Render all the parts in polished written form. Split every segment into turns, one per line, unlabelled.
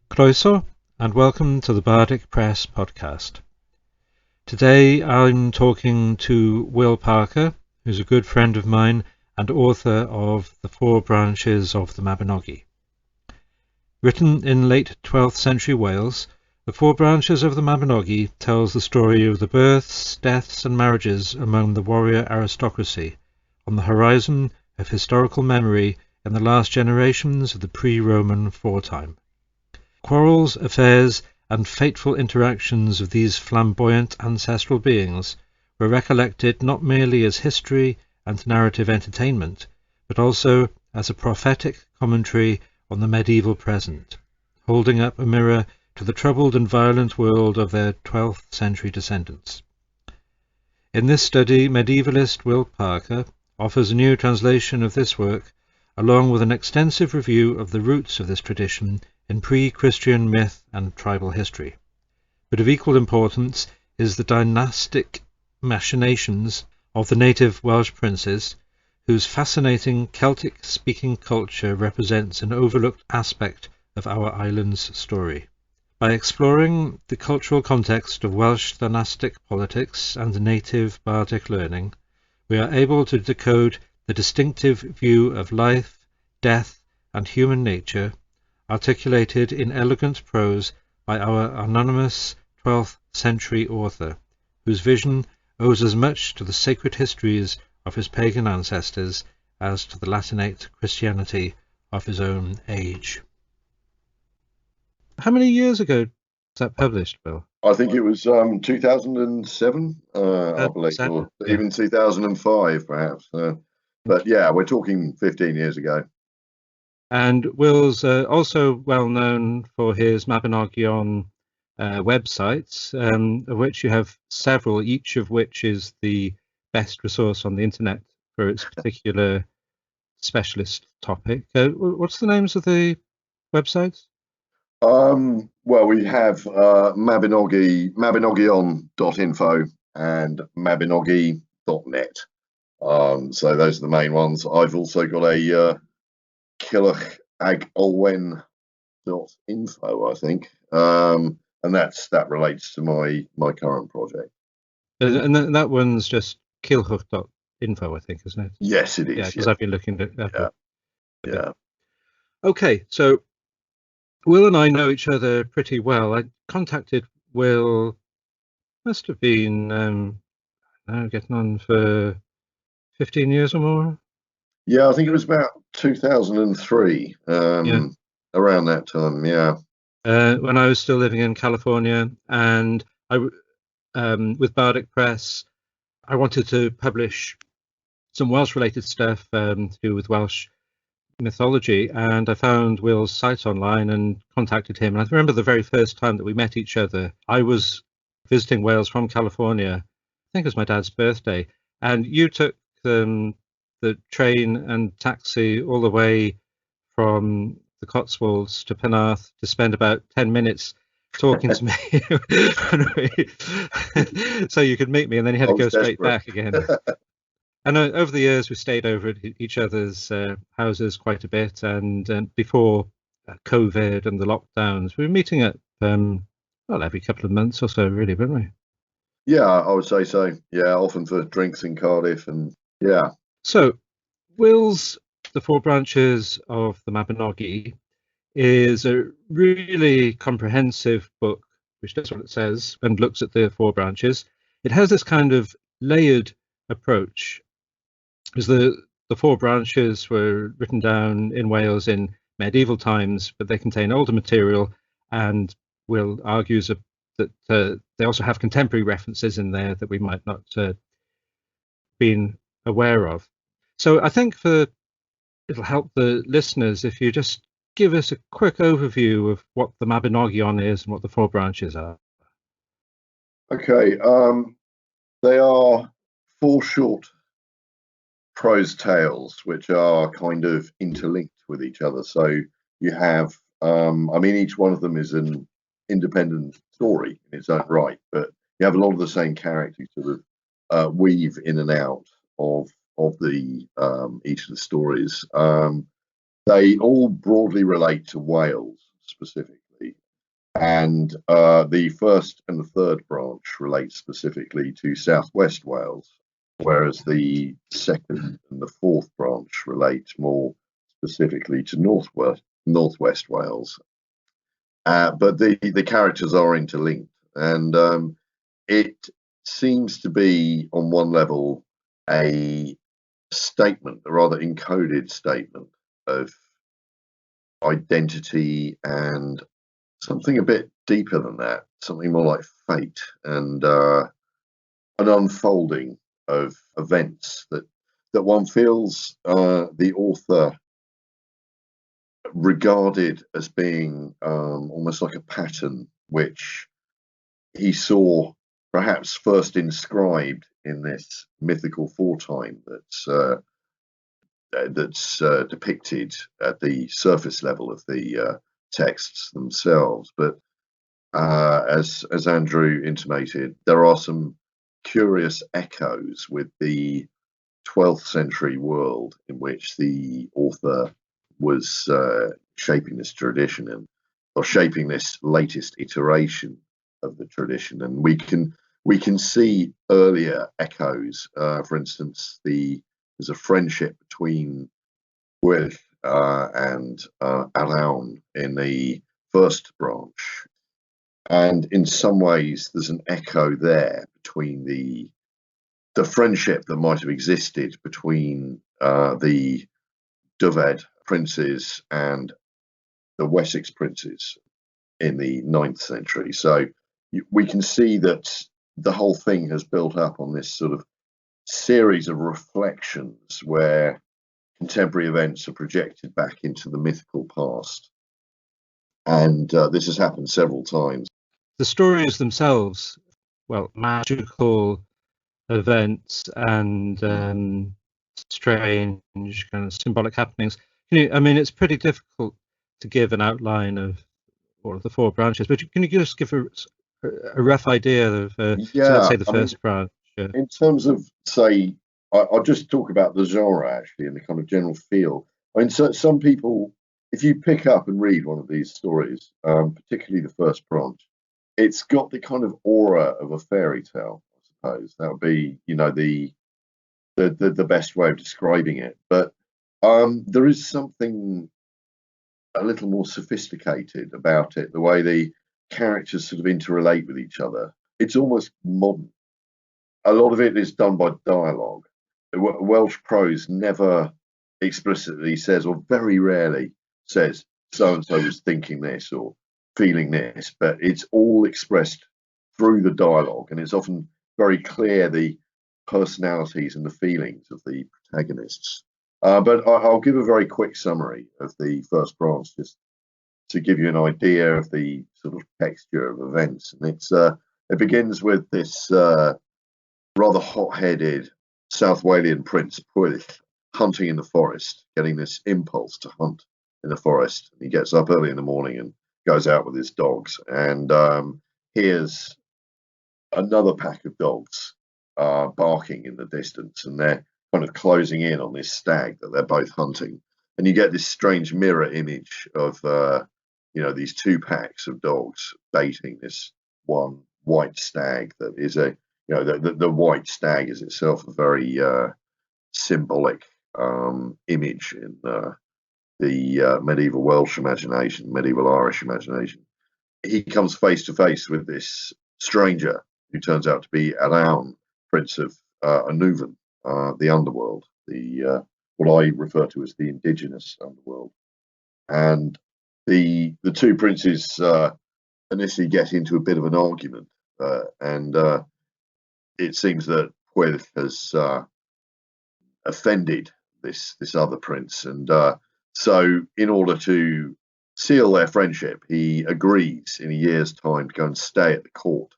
Croeso, and welcome to the Bardic Press podcast. Today I'm talking to Will Parker, who's a good friend of mine and author of The Four Branches of the Mabinogi. Written in late 12th century Wales, The Four Branches of the Mabinogi tells the story of the births, deaths and marriages among the warrior aristocracy on the horizon of historical memory in the last generations of the pre-Roman foretime. Quarrels, affairs, and fateful interactions of these flamboyant ancestral beings were recollected not merely as history and narrative entertainment, but also as a prophetic commentary on the medieval present, holding up a mirror to the troubled and violent world of their 12th century descendants. In this study, medievalist Will Parker offers a new translation of this work, along with an extensive review of the roots of this tradition in pre-Christian myth and tribal history. But of equal importance is the dynastic machinations of the native Welsh princes, whose fascinating Celtic-speaking culture represents an overlooked aspect of our island's story. By exploring the cultural context of Welsh dynastic politics and native bardic learning, we are able to decode the distinctive view of life, death, and human nature articulated in elegant prose by our anonymous 12th century author, whose vision owes as much to the sacred histories of his pagan ancestors as to the Latinate Christianity of his own age. How many years ago was that published, Bill?
I think it was 2007, I believe, or even 2005, perhaps. But yeah, we're talking 15 years ago.
And Will's also well known for his Mabinogi websites, of which you have several, each of which is the best resource on the internet for its particular specialist topic. What's the names of the websites?
Well, we have Mabinogi, mabinogion.info and mabinogi.net. So those are the main ones. I've also got a kilachagolwen.info, I think, and that relates to my current project.
And that one's just kilhook.info, I think, isn't it?
Yes, it is.
Yeah, because I've been looking at that.
Yeah.
Okay, so Will and I know each other pretty well. I contacted Will, must have been now getting on for 15 years or more.
Yeah, I think it was about 2003, around that time, yeah.
When I was still living in California, and with Bardic Press, I wanted to publish some Welsh-related stuff to do with Welsh mythology, and I found Will's site online and contacted him. And I remember the very first time that we met each other, I was visiting Wales from California. I think it was my dad's birthday, and you took the train and taxi all the way from the Cotswolds to Penarth to spend about 10 minutes talking to me so you could meet me, and then you had to go straight back again. And over the years we stayed over at each other's houses quite a bit, and before COVID and the lockdowns we were meeting at well, every couple of months or so, really, weren't we?
Yeah, I would say so. Yeah, often for drinks in Cardiff, and yeah.
So Will's The Four Branches of the Mabinogi is a really comprehensive book which does what it says and looks at the four branches. It has this kind of layered approach, because the four branches were written down in Wales in medieval times, but they contain older material, and Will argues that they also have contemporary references in there that we might not been aware of. So I think it'll help the listeners if you just give us a quick overview of what the Mabinogion is and what the four branches are.
Okay, they are four short prose tales which are kind of interlinked with each other. So you have, each one of them is an independent story in its own right, but you have a lot of the same characters sort of weave in and out of the each of the stories. They all broadly relate to Wales specifically, And the first and the third branch relate specifically to southwest Wales, whereas the second and the fourth branch relate more specifically to northwest Wales. But the characters are interlinked, and it seems to be, on one level, a statement, a rather encoded statement of identity and something a bit deeper than that, something more like fate and an unfolding of events that one feels the author regarded as being almost like a pattern which he saw perhaps first inscribed in this mythical foretime that's depicted at the surface level of the texts themselves. But as Andrew intimated, there are some curious echoes with the 12th century world in which the author was shaping this tradition or shaping this latest iteration of the tradition. And we can see earlier echoes. For instance, there's a friendship between Gwyll and Alawn in the first branch. And in some ways, there's an echo there between the friendship that might have existed between the Dyfed princes and the Wessex princes in the 9th century. So we can see that the whole thing has built up on this sort of series of reflections where contemporary events are projected back into the mythical past. And this has happened several times.
The stories themselves, well, magical events and strange kind of symbolic happenings. I mean, it's pretty difficult to give an outline of all of the four branches, but can you just give a rough idea of, so let's say the first branch?
In terms of, say, I'll just talk about the genre actually and the kind of general feel. I mean, so some people, if you pick up and read one of these stories, particularly the first branch, it's got the kind of aura of a fairy tale, I suppose. That would be, the best way of describing it. But there is something a little more sophisticated about it, the way the characters sort of interrelate with each other. It's almost modern. A lot of it is done by dialogue. Welsh prose never explicitly says, or very rarely says, so and so was thinking this or feeling this, but it's all expressed through the dialogue, and it's often very clear the personalities and the feelings of the protagonists. But I'll give a very quick summary of the first branch just to give you an idea of the sort of texture of events. And it begins with this rather hot-headed South Walian prince, Pwyll, hunting in the forest, getting this impulse to hunt in the forest. He gets up early in the morning and goes out with his dogs, and hears another pack of dogs barking in the distance, and they're kind of closing in on this stag that they're both hunting. And you get this strange mirror image of these two packs of dogs baiting this one white stag that is the white stag is itself a very symbolic image in the medieval Welsh imagination, medieval Irish imagination. He comes face to face with this stranger who turns out to be Alawn, Prince of Annwfn, the underworld, what I refer to as the indigenous underworld. And the two princes initially get into a bit of an argument, and it seems that Pwyll has offended this other prince, and so in order to seal their friendship, he agrees in a year's time to go and stay at the court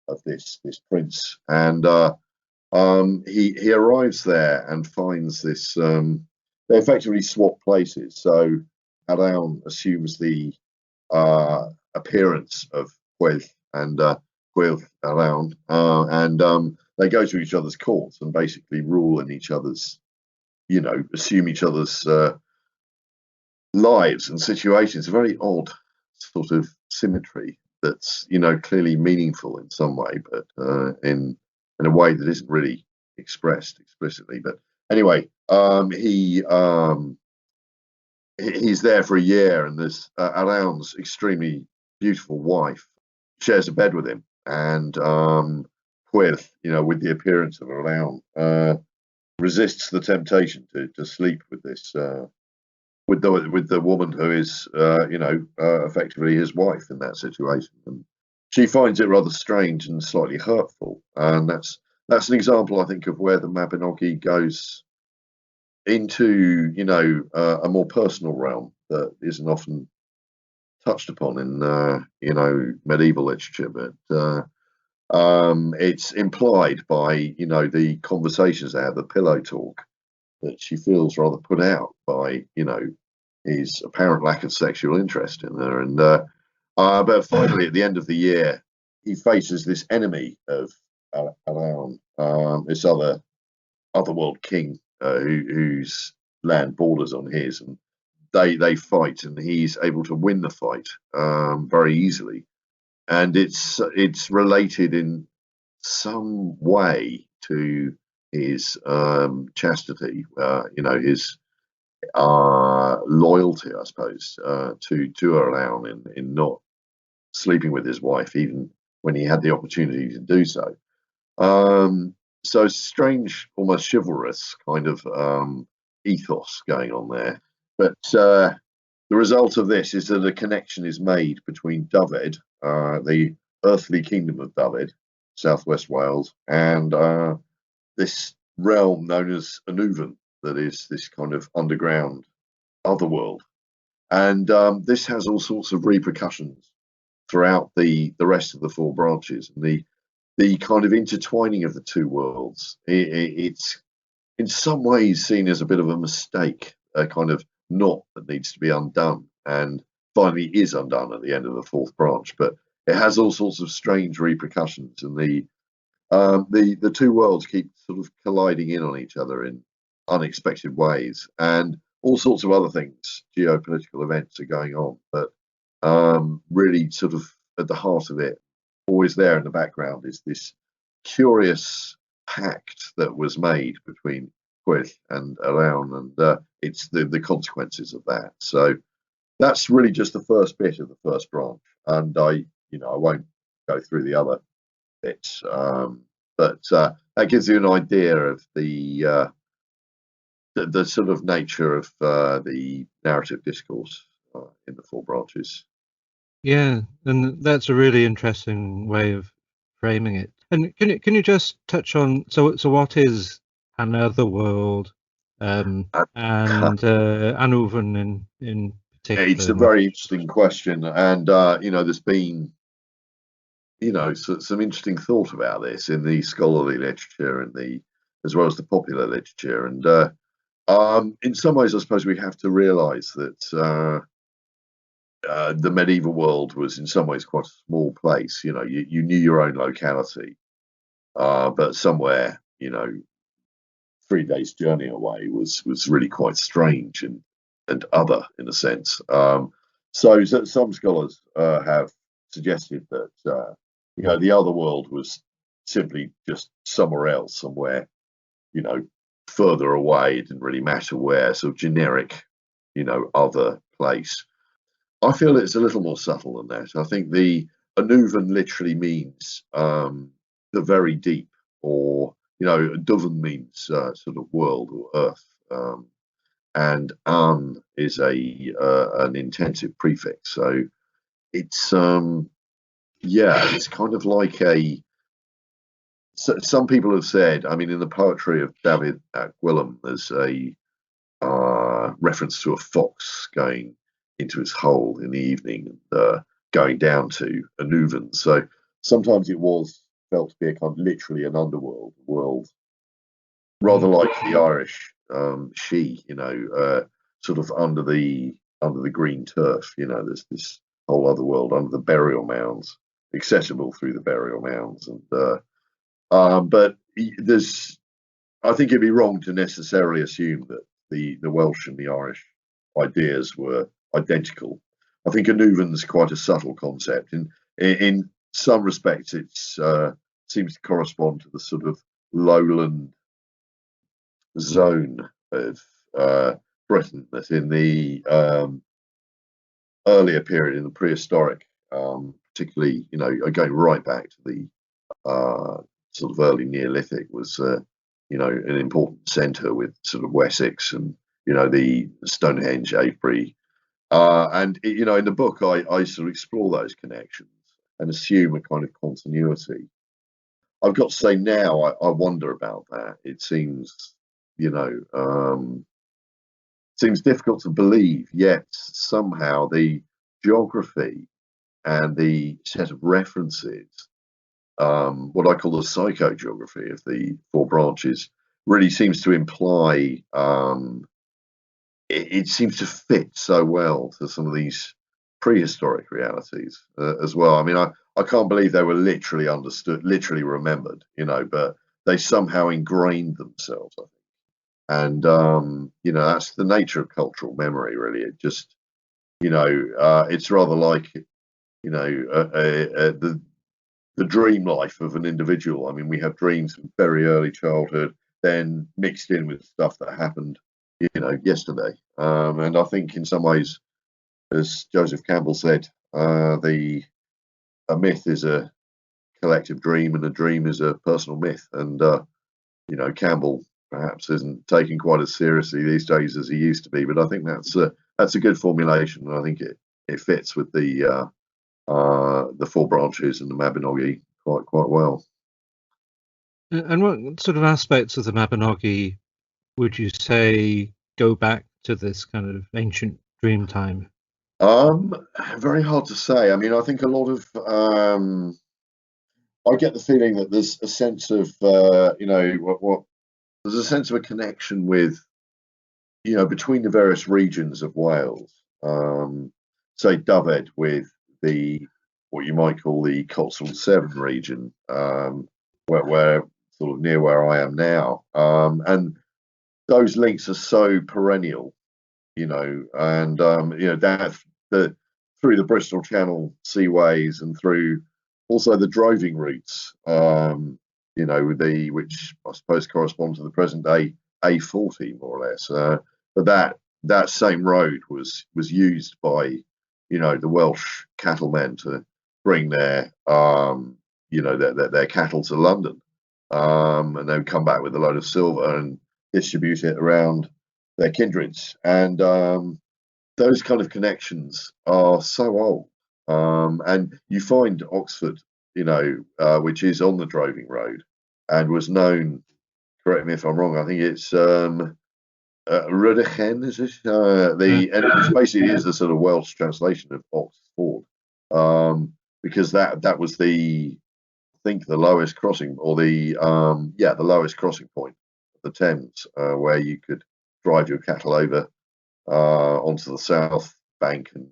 of this prince. And he arrives there and finds this. They effectively swap places. So Alawn assumes the appearance of Pwyll, and Pwyll Alawn, and they go to each other's courts and basically rule in each other's, assume each other's lives and situations. A very odd sort of symmetry that's, clearly meaningful in some way, but in a way that isn't really expressed explicitly. But anyway, he's there for a year, and this Alain's extremely beautiful wife shares a bed with him, and with the appearance of Alain, resists the temptation to sleep with this with the woman who is effectively his wife in that situation, and she finds it rather strange and slightly hurtful, and that's an example, I think, of where the Mabinogi goes into a more personal realm that isn't often touched upon in medieval literature, but it's implied by the conversations they have, the pillow talk, that she feels rather put out by his apparent lack of sexual interest in her, and but finally at the end of the year he faces this enemy of Alain, this otherworld king whose land borders on his, and they fight, and he's able to win the fight very easily, and it's related in some way to his chastity, his loyalty, I suppose, to Alain in not sleeping with his wife even when he had the opportunity to do so. So strange, almost chivalrous kind of ethos going on there. But the result of this is that a connection is made between Dyfed, the earthly kingdom of Dyfed, southwest Wales, and this realm known as Annwfn, that is this kind of underground otherworld. And this has all sorts of repercussions throughout the rest of the four branches, and the kind of intertwining of the two worlds. It's in some ways seen as a bit of a mistake, a kind of knot that needs to be undone, and finally is undone at the end of the fourth branch. But it has all sorts of strange repercussions, and the two worlds keep sort of colliding in on each other in unexpected ways, and all sorts of other things, geopolitical events are going on. But really, sort of at the heart of it, always there in the background, is this curious pact that was made between Pwyll and Alain, and it's the consequences of that. So that's really just the first bit of the first branch, and I won't go through the other bits, but that gives you an idea of the sort of nature of the narrative discourse in the four branches.
Yeah, and that's a really interesting way of framing it. And can you just touch on so what is an otherworld, and Annwfn in particular?
It's a very interesting question, and there's been some interesting thought about this in the scholarly literature and as well as the popular literature, and in some ways I suppose we have to realise that the medieval world was in some ways quite a small place. You knew your own locality, but somewhere 3 days journey away was really quite strange and other in a sense. So some scholars have suggested that the other world was simply just somewhere else, somewhere further away. It didn't really matter where, sort of generic other place. I feel it's a little more subtle than that. I think the Annwfn literally means the very deep, or Dyfn means sort of world or earth, and An is an intensive prefix. So it's it's kind of like some people have said, I mean, in the poetry of David at Gwilym, there's a reference to a fox going into his hole in the evening and going down to Annwfn. So sometimes it was felt to be a kind of literally an underworld world, rather like the Irish she, sort of under the green turf. There's this whole other world under the burial mounds, accessible through the burial mounds, and but I think it'd be wrong to necessarily assume that the Welsh and the Irish ideas were identical. I think Anuvan's quite a subtle concept. In some respects, it seems to correspond to the sort of lowland zone of Britain that in the earlier period, in the prehistoric, particularly, going right back to the sort of early Neolithic, was an important centre with sort of Wessex and the Stonehenge, Avebury, and in the book I sort of explore those connections and assume a kind of continuity. I've got to say now I wonder about that. It seems seems difficult to believe, yet somehow the geography and the set of references, what I call the psychogeography of the four branches, really seems to imply it seems to fit so well to some of these prehistoric realities as well. I mean, I can't believe they were literally understood, literally remembered, but they somehow ingrained themselves, I think. And that's the nature of cultural memory, really. It just it's rather like the dream life of an individual. I mean, we have dreams from very early childhood, then mixed in with stuff that happened yesterday. And I think in some ways, as Joseph Campbell said, a myth is a collective dream and a dream is a personal myth. And Campbell perhaps isn't taken quite as seriously these days as he used to be, but I think that's a good formulation, and I think it fits with the four branches and the Mabinogi quite well.
And what sort of aspects of the Mabinogi would you say go back to this kind of ancient dream time?
Very hard to say. I mean, I think a lot of I get the feeling that there's a sense of there's a sense of a connection with between the various regions of Wales. Say Dyfed with what you might call the Cotswold Severn region, where sort of near where I am now, and those links are so perennial, and that through the Bristol Channel seaways and through also the droving routes, which I suppose correspond to the present day A40 more or less. But that same road was used by the Welsh cattlemen to bring their their cattle to London, and then come back with a load of silver and distribute it around their kindreds. And those kind of connections are so old. And you find Oxford, which is on the droving road and was known, correct me if I'm wrong, I think it's Rudderchen, is it? Which basically is the sort of Welsh translation of Oxford, because that was I think the lowest crossing, or the lowest crossing point of the Thames, where you could drive your cattle over onto the south bank and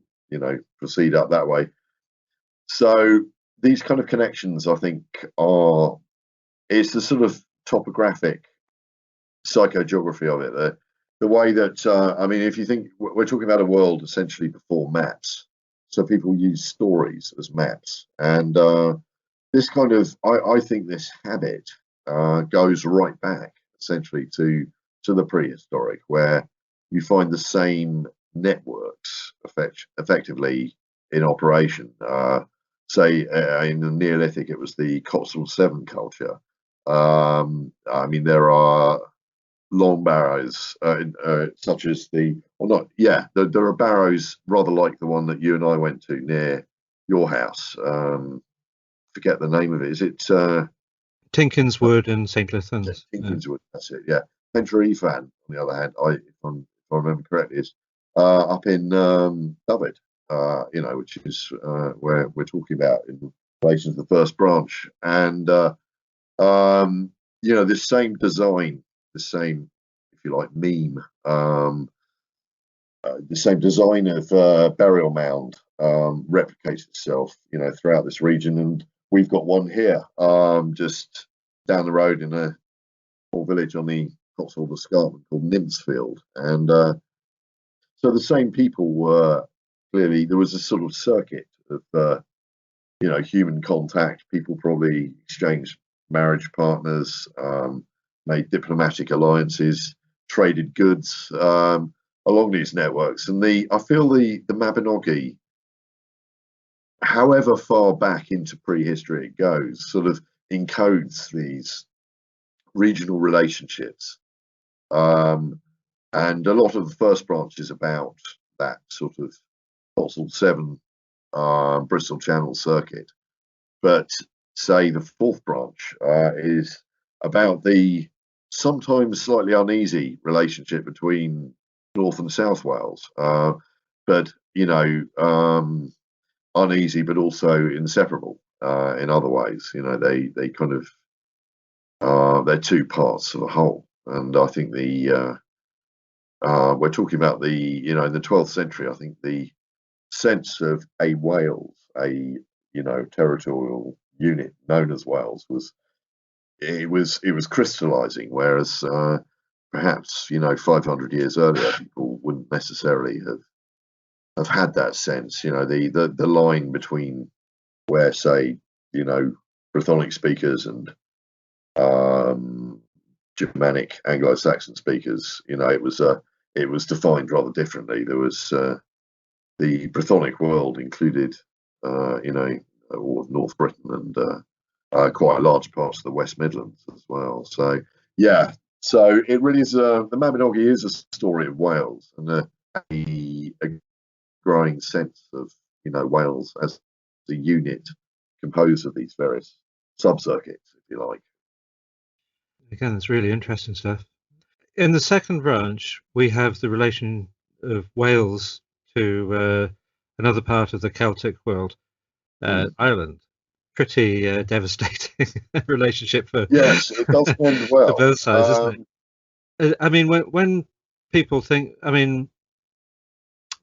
proceed up that way. So these kind of connections, I think, it's the sort of topographic psychogeography of it. The way that I mean, if you think we're talking about a world essentially before maps, so people use stories as maps, and this kind of I think this habit goes right back essentially to the prehistoric, where you find the same networks effectively in operation. Say in the Neolithic, it was the Cotswold Severn culture. I mean, there are long barrows, such as there are barrows rather like the one that you and I went to near your house. Forget the name of it. Is it
Tinkins Wood and St Lythans?
Tinkins Wood, that's it. Yeah, Pentrefan, on the other hand, if I remember correctly, is up in Dyfed, which is where we're talking about in relation to the first branch, and this same design, the same, if you like, meme, the same design of burial mound replicates itself, throughout this region, and we've got one here, just down the road in a small village on the Cotswold Escarpment called Nymphsfield, and so the same people were clearly there was a sort of circuit of human contact. People probably exchanged marriage partners, made diplomatic alliances, traded goods along these networks. And I feel the Mabinogi, however far back into prehistory it goes, sort of encodes these regional relationships. And a lot of the first branch is about that sort of Cotswold 7 Bristol Channel circuit. But say the fourth branch is about the sometimes slightly uneasy relationship between North and South Wales, but uneasy, but also inseparable in other ways. They kind of they're two parts of a whole, and I think we're talking about in the 12th century. I think the sense of a Wales, a territorial unit known as Wales, was crystallizing, whereas perhaps 500 years earlier people wouldn't necessarily have had that sense. The line between where, say, Brythonic speakers and Germanic Anglo-Saxon speakers, it was defined rather differently. There was the Brythonic world included, all of North Britain and quite large parts of the West Midlands as well. So yeah, so it really is. The Mabinogi is a story of Wales and a growing sense of Wales as a unit composed of these various sub-circuits, if you like.
Again, that's really interesting stuff. In the second branch, we have the relation of Wales to another part of the Celtic world, Ireland. Pretty devastating relationship for
yes, it does end well
for both sides, isn't it? I mean, when people think,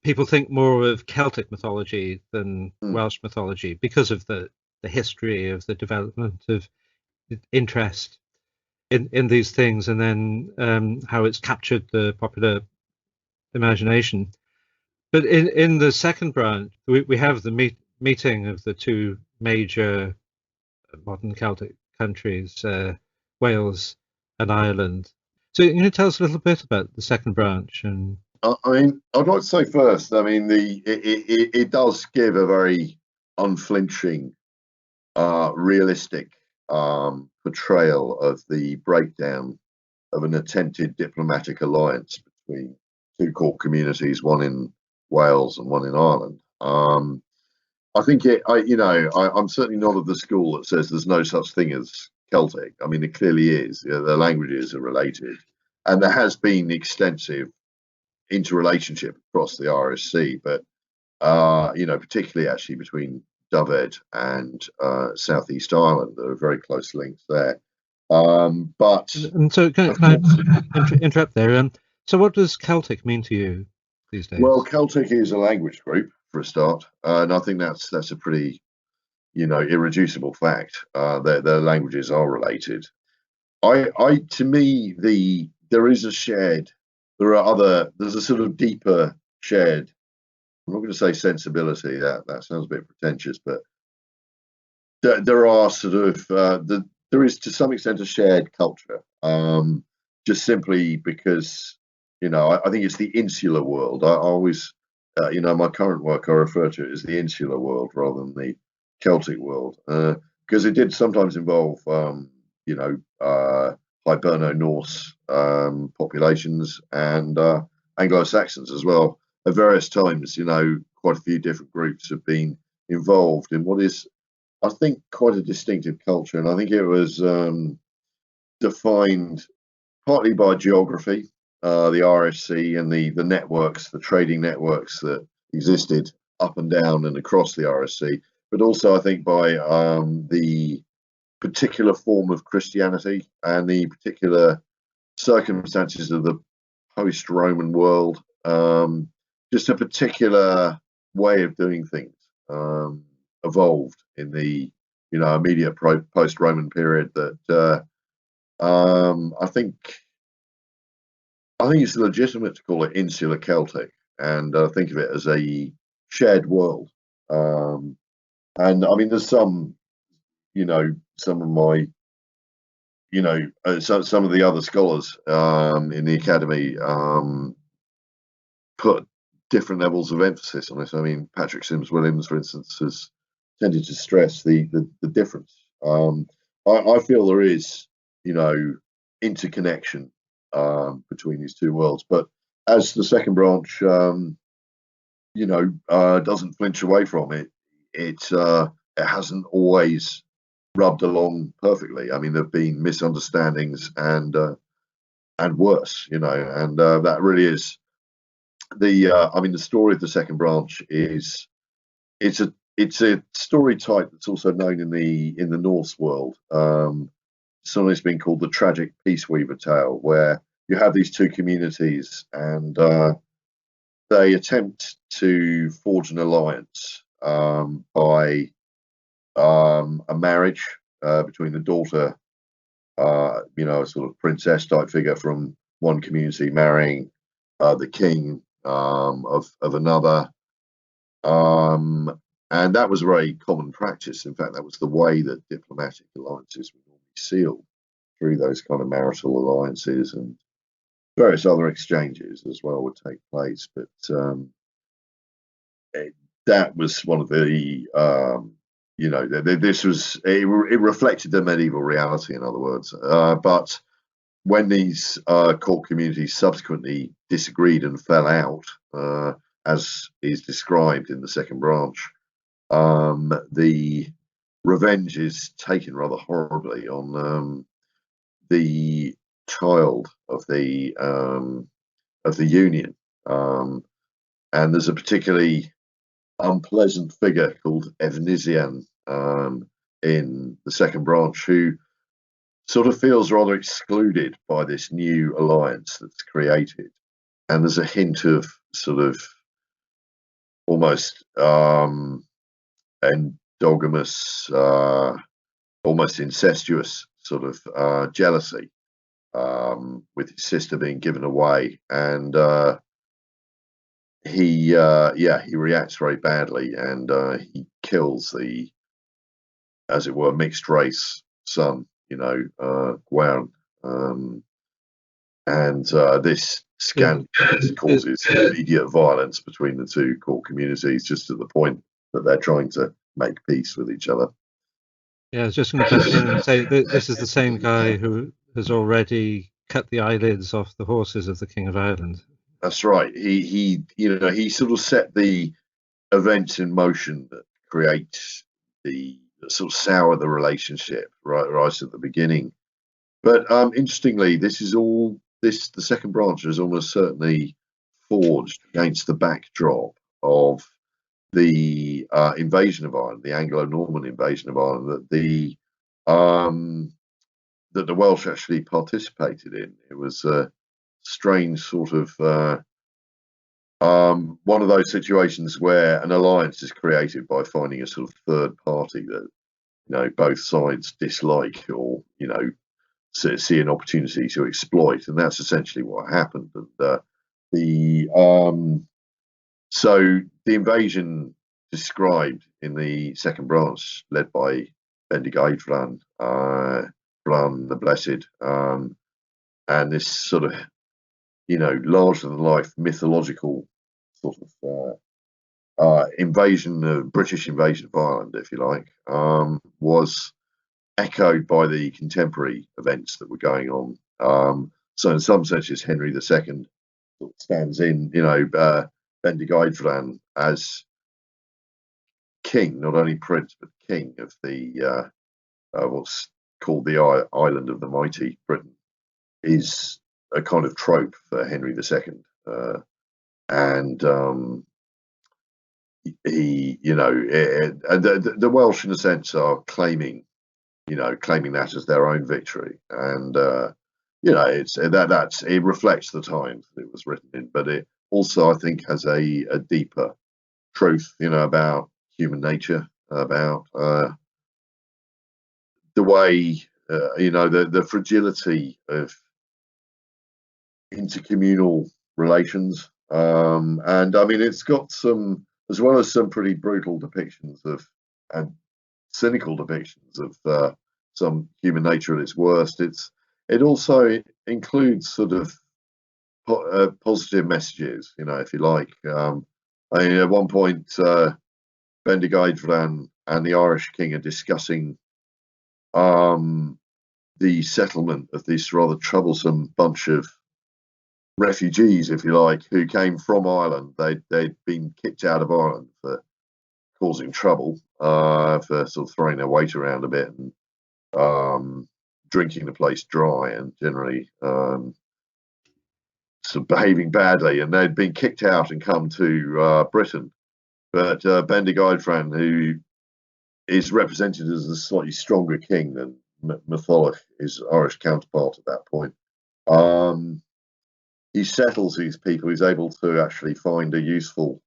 people think more of Celtic mythology than Welsh mythology because of the history of the development of interest in these things, and then how it's captured the popular imagination. But in the second branch, we have the meeting of the two major modern Celtic countries, Wales and Ireland. So can you tell us a little bit about the second branch? And
I'd like to say first, it does give a very unflinching, realistic portrayal of the breakdown of an attempted diplomatic alliance between two core communities, one in Wales and one in Ireland. I think I'm certainly not of the school that says there's no such thing as Celtic. I mean, it clearly is. The languages are related, and there has been extensive interrelationship across the RSC, but particularly actually between Dyfed and Southeast Ireland, there are very close links there.
And so can I interrupt there? So what does Celtic mean to you these days?
Well, Celtic is a language group for a start, and I think that's a pretty irreducible fact. Their languages are related. To me, there's a sort of deeper shared, I'm not going to say sensibility, that sounds a bit pretentious, but there are sort of there is to some extent a shared culture, just simply because I think it's the insular world. I always my current work, I refer to it as the insular world rather than the Celtic world, because it did sometimes involve Hiberno-Norse populations and Anglo-Saxons as well. At various times, quite a few different groups have been involved in what is, I think, quite a distinctive culture. And I think it was defined partly by geography, the RSC and the networks, the trading networks that existed up and down and across the RSC, but also I think by the particular form of Christianity and the particular circumstances of the post-Roman world. Just a particular way of doing things evolved in the immediate post-Roman period that I think it's legitimate to call it insular Celtic, and think of it as a shared world. And I mean, there's some, some of my, some of the other scholars in the academy put different levels of emphasis on this. I mean, Patrick Sims Williams, for instance, has tended to stress the difference. I feel there is, interconnection between these two worlds, but as the second branch, doesn't flinch away from it, it hasn't always rubbed along perfectly. I mean, there've been misunderstandings and worse, and that really is the story of the second branch is it's a story type that's also known in the Norse world. Something's been called the tragic peace weaver tale, where you have these two communities and they attempt to forge an alliance by a marriage between the daughter, a sort of princess type figure from one community marrying the king of another. And that was a very common practice. In fact, that was the way that diplomatic alliances were normally sealed, through those kind of marital alliances, and various other exchanges as well would take place. But that was one of the, it reflected the medieval reality, in other words. But when these court communities subsequently disagreed and fell out, as is described in the second branch, the revenge is taken rather horribly on the child of the union, and there's a particularly unpleasant figure called Evnisian in the second branch, who sort of feels rather excluded by this new alliance that's created. And there's a hint of sort of almost endogamous, almost incestuous sort of jealousy, with his sister being given away, and he reacts very badly, and he kills the, as it were, mixed race son, Gwaun, and this scandal causes immediate violence between the two court communities, just to the point that they're trying to make peace with each other.
Yeah, I was just going to cut in and say that this is the same guy who has already cut the eyelids off the horses of the King of Ireland.
That's right. He sort of set the events in motion that create the sort of sour the relationship right at the beginning. But interestingly, the second branch is almost certainly forged against the backdrop of the invasion of Ireland, the Anglo-Norman invasion of Ireland, that the Welsh actually participated in. It was a strange sort of one of those situations where an alliance is created by finding a sort of third party that both sides dislike, or see an opportunity to exploit, and that's essentially what happened. And so the invasion described in the second branch, led by Bendigeidfran, Bran the Blessed, and this sort of larger than life mythological sort of British invasion of Ireland, if you like, was echoed by the contemporary events that were going on. So in some senses, Henry II stands in, Bendigeidfran as king, not only prince, but king of the what's called the island of the mighty Britain, is a kind of trope for Henry II. And the Welsh, in a sense, are claiming that as their own victory, and it reflects the times that it was written in, but it also, I think, has a deeper truth, about human nature, about the way, the fragility of intercommunal relations, and I mean, it's got some as well as some pretty brutal depictions of and cynical depictions of some human nature at its worst. It also includes sort of positive messages, if you like. I mean, at one point, Bendigeidfran and the Irish king are discussing the settlement of this rather troublesome bunch of refugees, if you like, who came from Ireland. They'd been kicked out of Ireland for causing trouble, for sort of throwing their weight around a bit and drinking the place dry and generally sort of behaving badly. And they'd been kicked out and come to Britain. But Bendigeidfran, who is represented as a slightly stronger king than Matholwch, his Irish counterpart at that point, he settles these people. He's able to actually find a useful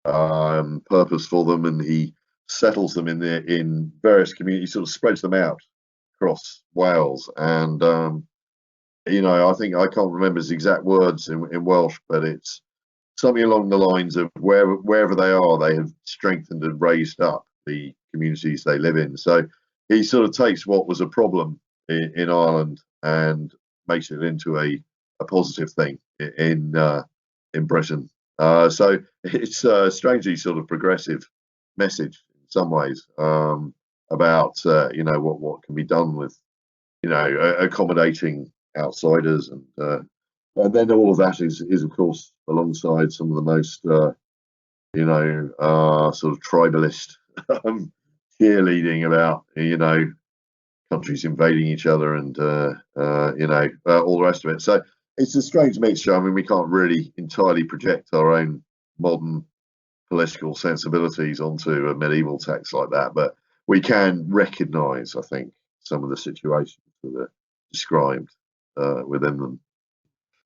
purpose for them, and he settles them in various communities, sort of spreads them out across Wales. And I think, I can't remember his exact words in Welsh, but it's something along the lines of wherever they are, they have strengthened and raised up the communities they live in. So he sort of takes what was a problem in Ireland and makes it into a positive thing in Britain. So it's a strangely sort of progressive message in some ways, about what can be done with accommodating outsiders, and then all of that is of course alongside some of the most sort of tribalist cheerleading about countries invading each other and all the rest of it. So it's a strange mixture. I mean, we can't really entirely project our own modern political sensibilities onto a medieval text like that, but we can recognise, I think, some of the situations that are described within them.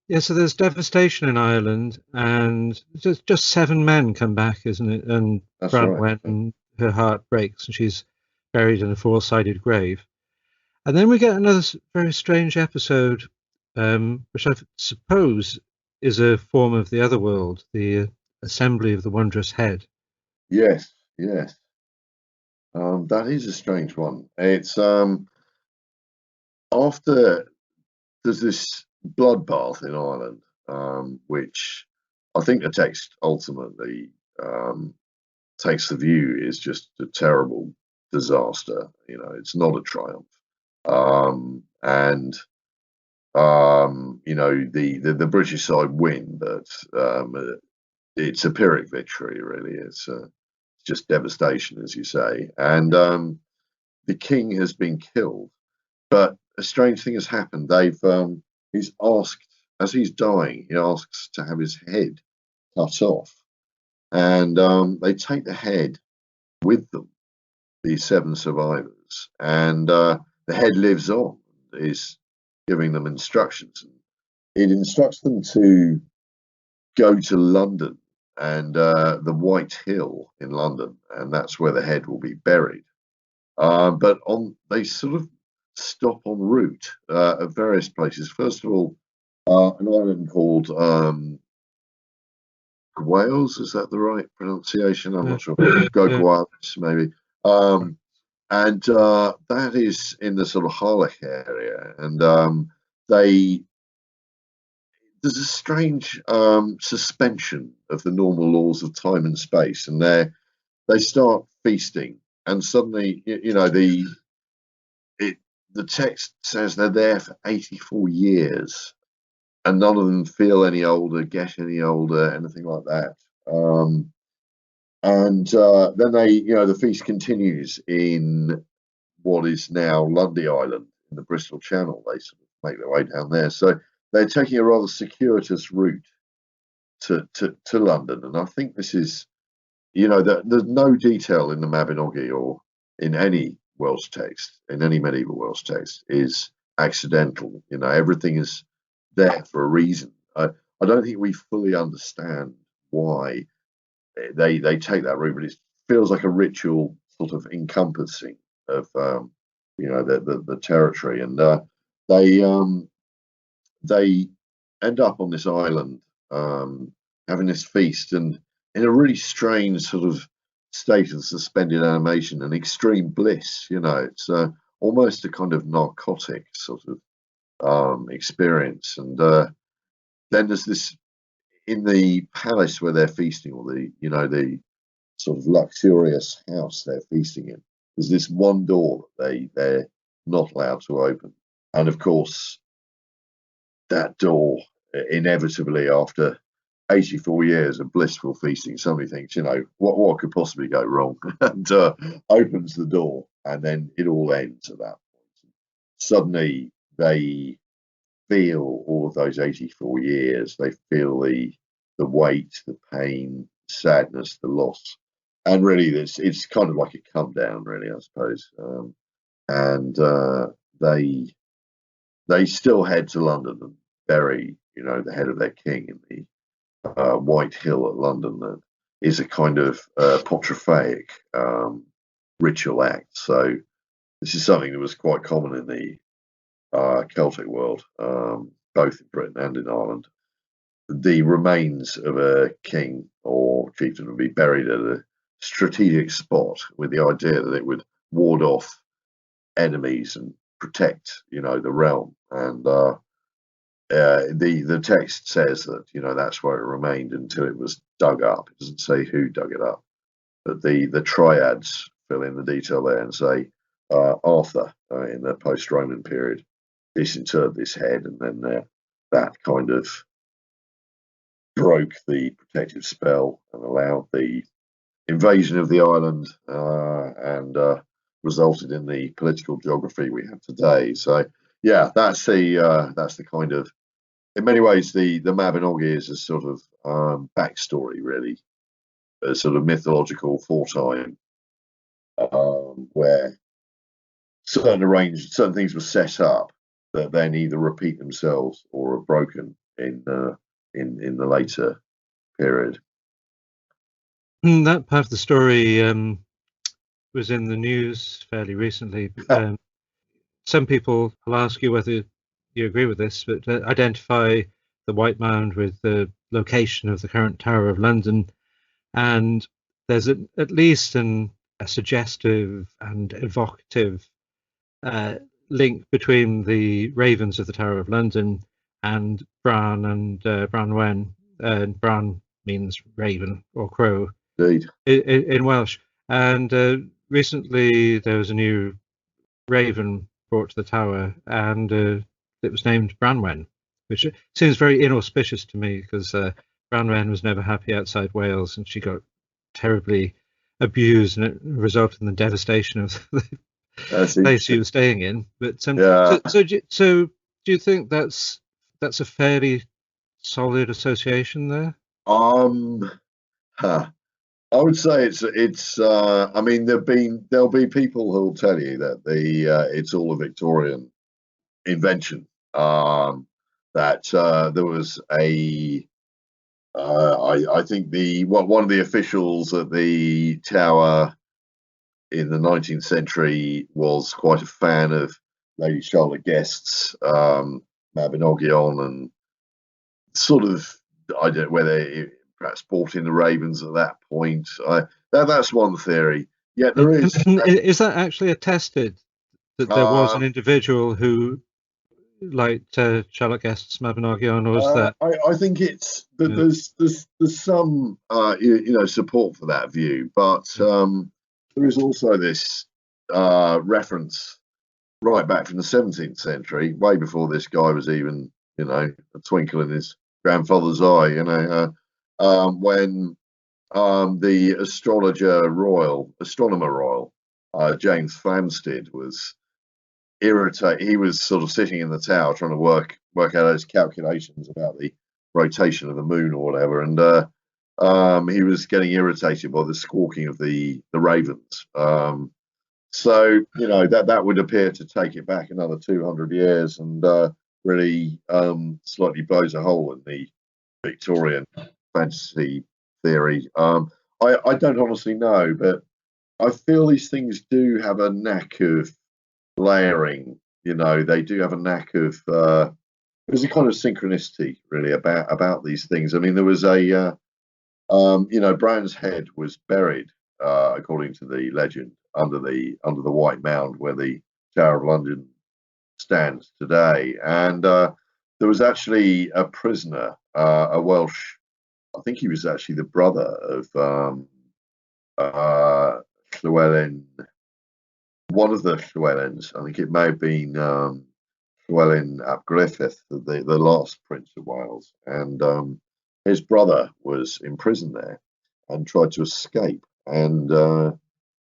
Yeah, so there's devastation in Ireland, and just 7 men come back, isn't it? And
That's
Branwen,
right.
her heart breaks, and she's buried in a 4-sided grave. And then we get another very strange episode, which I suppose is a form of the Otherworld, the Assembly of the Wondrous Head.
Yes, yes. That is a strange one. It's after there's this bloodbath in Ireland, which I think the text ultimately takes the view is just a terrible disaster. It's not a triumph. And the British side win, but it's a Pyrrhic victory, really. It's just devastation, as you say. And the king has been killed, but a strange thing has happened. He's asked, as he's dying, he asks to have his head cut off, and they take the head with them, these 7 survivors, and the head lives on, is giving them instructions. It instructs them to go to London and the White Hill in London, and that's where the head will be buried. But they sort of stop en route at various places. First of all, an island called Wales, is that the right pronunciation? I'm not sure. Gogwales, maybe. And that is in the sort of Harlech area, and there's a strange suspension of the normal laws of time and space, and they start feasting, and suddenly, the text says they're there for 84 years, and none of them feel any older, get any older, anything like that. And then the feast continues in what is now Lundy Island in the Bristol Channel. They sort of make their way down there. So they're taking a rather circuitous route to London. And I think this is, there's no detail in the Mabinogi or in any Welsh text, in any medieval Welsh text, is accidental. Everything is there for a reason. I don't think we fully understand why they take that route, but it feels like a ritual sort of encompassing of the territory, and they end up on this island having this feast, and in a really strange sort of state of suspended animation and extreme bliss. It's almost a kind of narcotic sort of experience. And then there's this in the palace where they're feasting, or the sort of luxurious house they're feasting in. There's this one door that they're not allowed to open, and of course that door inevitably, after 84 years of blissful feasting, somebody thinks, what could possibly go wrong, and opens the door, and then it all ends at that point. Suddenly they feel all of those 84 years. They feel the weight, the pain, sadness, the loss, and really it's kind of like a come down, really, I suppose. And they still head to London and bury, the head of their king in the White Hill at London. That is a kind of portropaic ritual act. So this is something that was quite common in the Celtic world, both in Britain and in Ireland. The remains of a king or chieftain would be buried at a strategic spot, with the idea that it would ward off enemies and protect, the realm. And the text says that that's where it remained until it was dug up. It doesn't say who dug it up, but the triads fill in the detail there and say Arthur in the post-Roman period disinterred this head, and then that kind of broke the protective spell and allowed the invasion of the island, and resulted in the political geography we have today. So yeah, that's the kind of, in many ways, the Mabinogi is a sort of backstory, really, a sort of mythological foretime, where certain things were set up that then either repeat themselves or are broken in the later period.
That part of the story was in the news fairly recently. Some people, I'll ask you whether you agree with this, but identify the White Mound with the location of the current Tower of London, and there's at least a suggestive and evocative link between the ravens of the Tower of London and Bran and Branwen. Bran means raven or crow.
Indeed.
In Welsh. And recently there was a new raven brought to the tower, and it was named Branwen, which seems very inauspicious to me, because Branwen was never happy outside Wales, and she got terribly abused, and it resulted in the devastation of the place she was staying in. But
yeah.
So do you think that's a fairly solid association there?
I would say it's. I mean, there'll be people who'll tell you that it's all a Victorian invention. That there was a. I think one of the officials at the tower in the 19th century was quite a fan of Lady Charlotte Guest's Mabinogi, and sort of, I don't know whether perhaps bought in the ravens at that point. That's one theory. Yet there is.
Is that actually attested, that there was an individual who liked Charlotte Guest's Mabinogi, or was that?
I think it's that there's some support for that view, but there is also this reference right back from the 17th century, way before this guy was even a twinkle in his grandfather's eye. When the astronomer royal, James Flamsteed, was irritated. He was sort of sitting in the tower trying to work out those calculations about the rotation of the moon or whatever, and he was getting irritated by the squawking of the ravens. So that would appear to take it back another 200 years, and really slightly blows a hole in the Victorian fantasy theory. I don't honestly know, but I feel these things do have a knack of layering. They do have a knack of. There's a kind of synchronicity, really, about these things. I mean, there was a You know, Bran's head was buried, according to the legend, under the White Mound where the Tower of London stands today. And there was actually a prisoner, a Welsh. I think he was actually the brother of Llywelyn, one of the Llewellyns. I think it may have been Llywelyn ap Griffith, the last Prince of Wales, and his brother was imprisoned there and tried to escape, and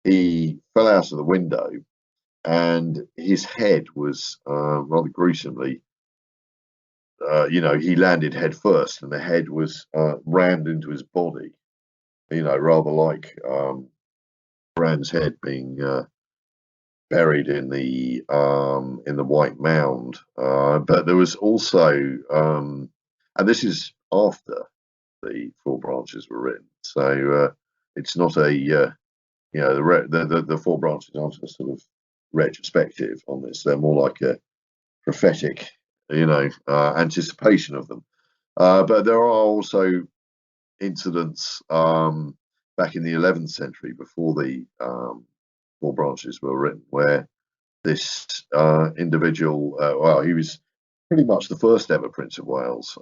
he fell out of the window, and his head was rather gruesomely, you know, he landed head first, and the head was rammed into his body, you know, rather like Bran's head being buried in the White Mound. But there was also, and this is after the Four Branches were written, so it's not a you know, the Four Branches aren't a sort of retrospective on this. They're more like a prophetic, you know, anticipation of them. But there are also incidents back in the 11th century, before the Four Branches were written, where this individual, well, he was pretty much the first ever Prince of Wales,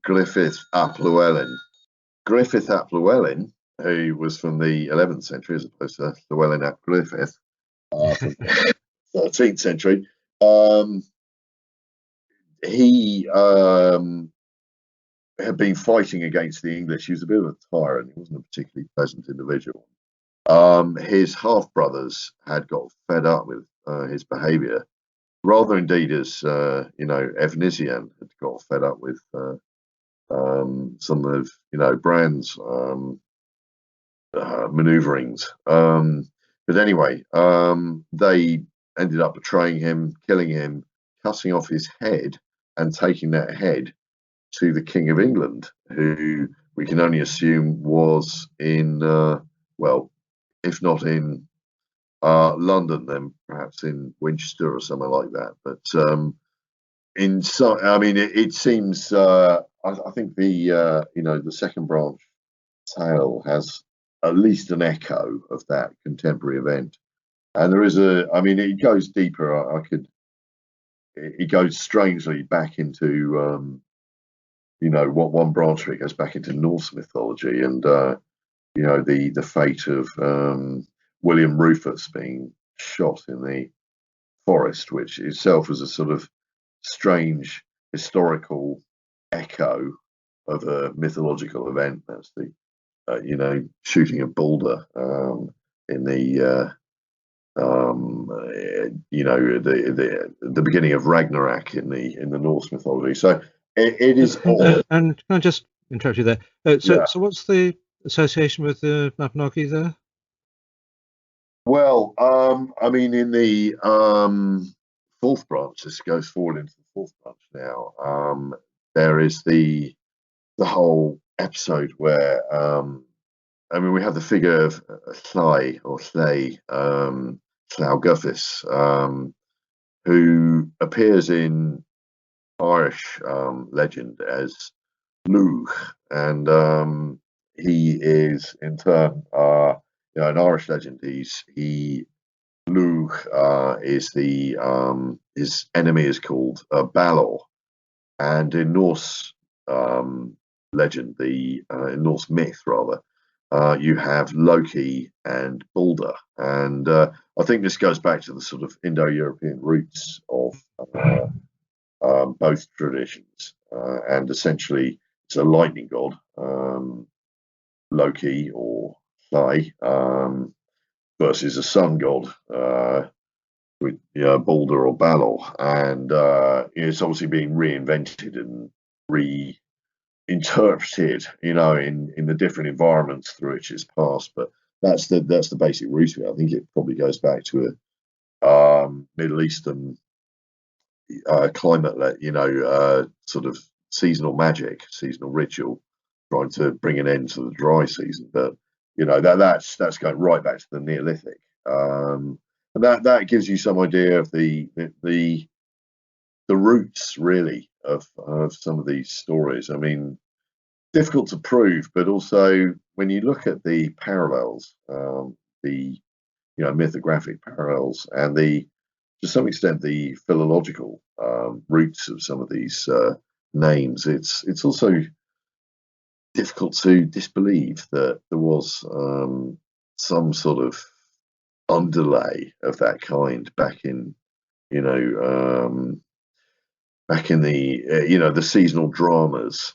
Griffith ap Llywelyn. Griffith ap Llywelyn, who was from the 11th century as opposed to Llywelyn ap Griffith from the 13th century. He had been fighting against the English. He was a bit of a tyrant. He wasn't a particularly pleasant individual. His half brothers had got fed up with his behaviour, rather indeed as you know, Efnisien had got fed up with some of, you know, Bran's manoeuvrings. But anyway, they ended up betraying him, killing him, cutting off his head, and taking that head to the King of England, who we can only assume was in, well, if not in London, then perhaps in Winchester or somewhere like that. But in some, I mean, it seems. I think the you know, the second branch tale has at least an echo of that contemporary event, and there is a. I mean, it goes deeper. It goes strangely back into you know, what one branch of it goes back into Norse mythology, and you know, the fate of William Rufus being shot in the forest, which itself was a sort of strange historical echo of a mythological event. That's the you know, shooting a boulder in the you know, the beginning of Ragnarok in the Norse mythology. So it is odd.
And can I just interrupt you there?
Yeah.
So what's the association with the Mabinogi there?
Well, I mean, in the fourth branch, this goes forward into the fourth branch now. There is the whole episode where, I mean, we have the figure of Llai or Llay, Llawgyffes, who appears in Irish legend as Lugh, and he is in turn, you know, in Irish legend, Lugh is the his enemy is called Balor, and in Norse legend, in Norse myth rather, you have Loki and Balder, and I think this goes back to the sort of Indo-European roots of both traditions, and essentially it's a lightning god, Loki or Thai, versus a sun god, with Balder or Balor, and it's obviously being reinvented and reinterpreted, you know, in the different environments through which it's passed. But that's the basic root of it. I think it probably goes back to a Middle Eastern climate, you know, sort of seasonal magic, seasonal ritual, trying to bring an end to the dry season. But you know, that's going right back to the Neolithic, and that gives you some idea of the roots really of some of these stories. I mean, difficult to prove, but also when you look at the parallels, the mythographic parallels, and to some extent the philological roots of some of these names, it's also difficult to disbelieve that there was some sort of underlay of that kind back in the seasonal dramas,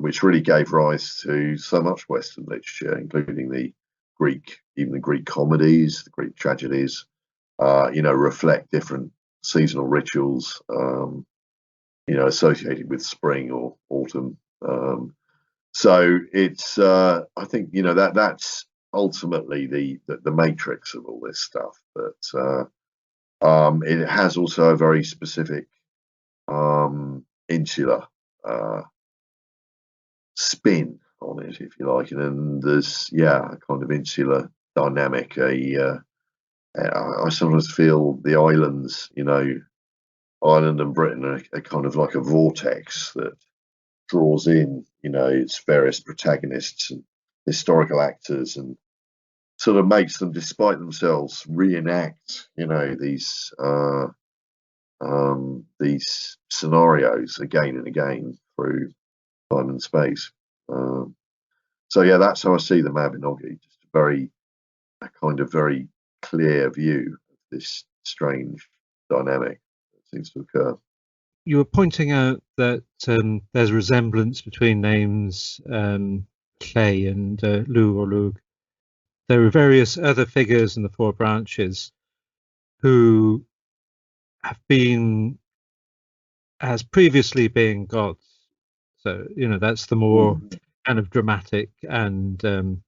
which really gave rise to so much Western literature, including even the Greek comedies, the Greek tragedies. Reflect different seasonal rituals, associated with spring or autumn. So it's, I think, that's ultimately the matrix of all this stuff. But it has also a very specific insular spin on it, if you like, and there's a kind of insular dynamic. I sometimes feel the islands, Ireland and Britain are kind of like a vortex that draws in, its various protagonists and historical actors, and sort of makes them, despite themselves, reenact, these scenarios again and again through time and space. So yeah, that's how I see the Mabinogi. Just a kind of very clear view of this strange dynamic that seems to occur.
You were pointing out that there's a resemblance between names Clay and Lugh or Lugh. There are various other figures in the four branches who have been as previously being gods. So, that's the more kind of dramatic and the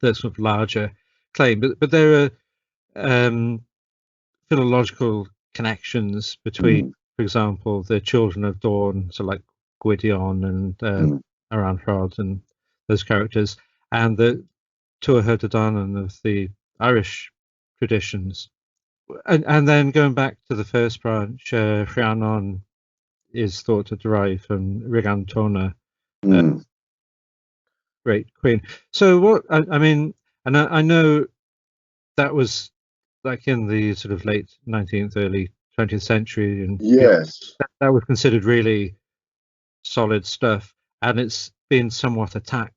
sort of larger claim. But there are philological connections between, for example, the Children of Dawn, so like Gwydion and Aranrhod and those characters, and the Tuatha De Danann of the Irish traditions. And then going back to the first branch, Rhiannon is thought to derive from Rigantona, great queen. So what I mean, and I know that was like in the sort of late 19th, early 20th century, and
yes,
that was considered really solid stuff, and it's been somewhat attacked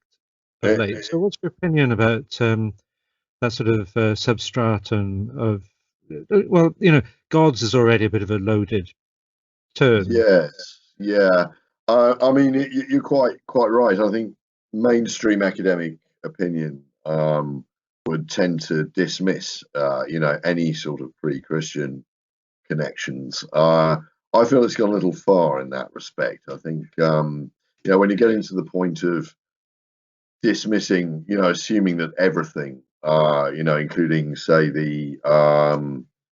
of late. So what's your opinion about that sort of substratum of, well, gods is already a bit of a loaded term.
Yes, yeah. I mean, you're quite right. I think mainstream academic opinion would tend to dismiss, any sort of pre-Christian connections. I feel it's gone a little far in that respect. I think, when you get into the point of dismissing, assuming that everything, including, say, the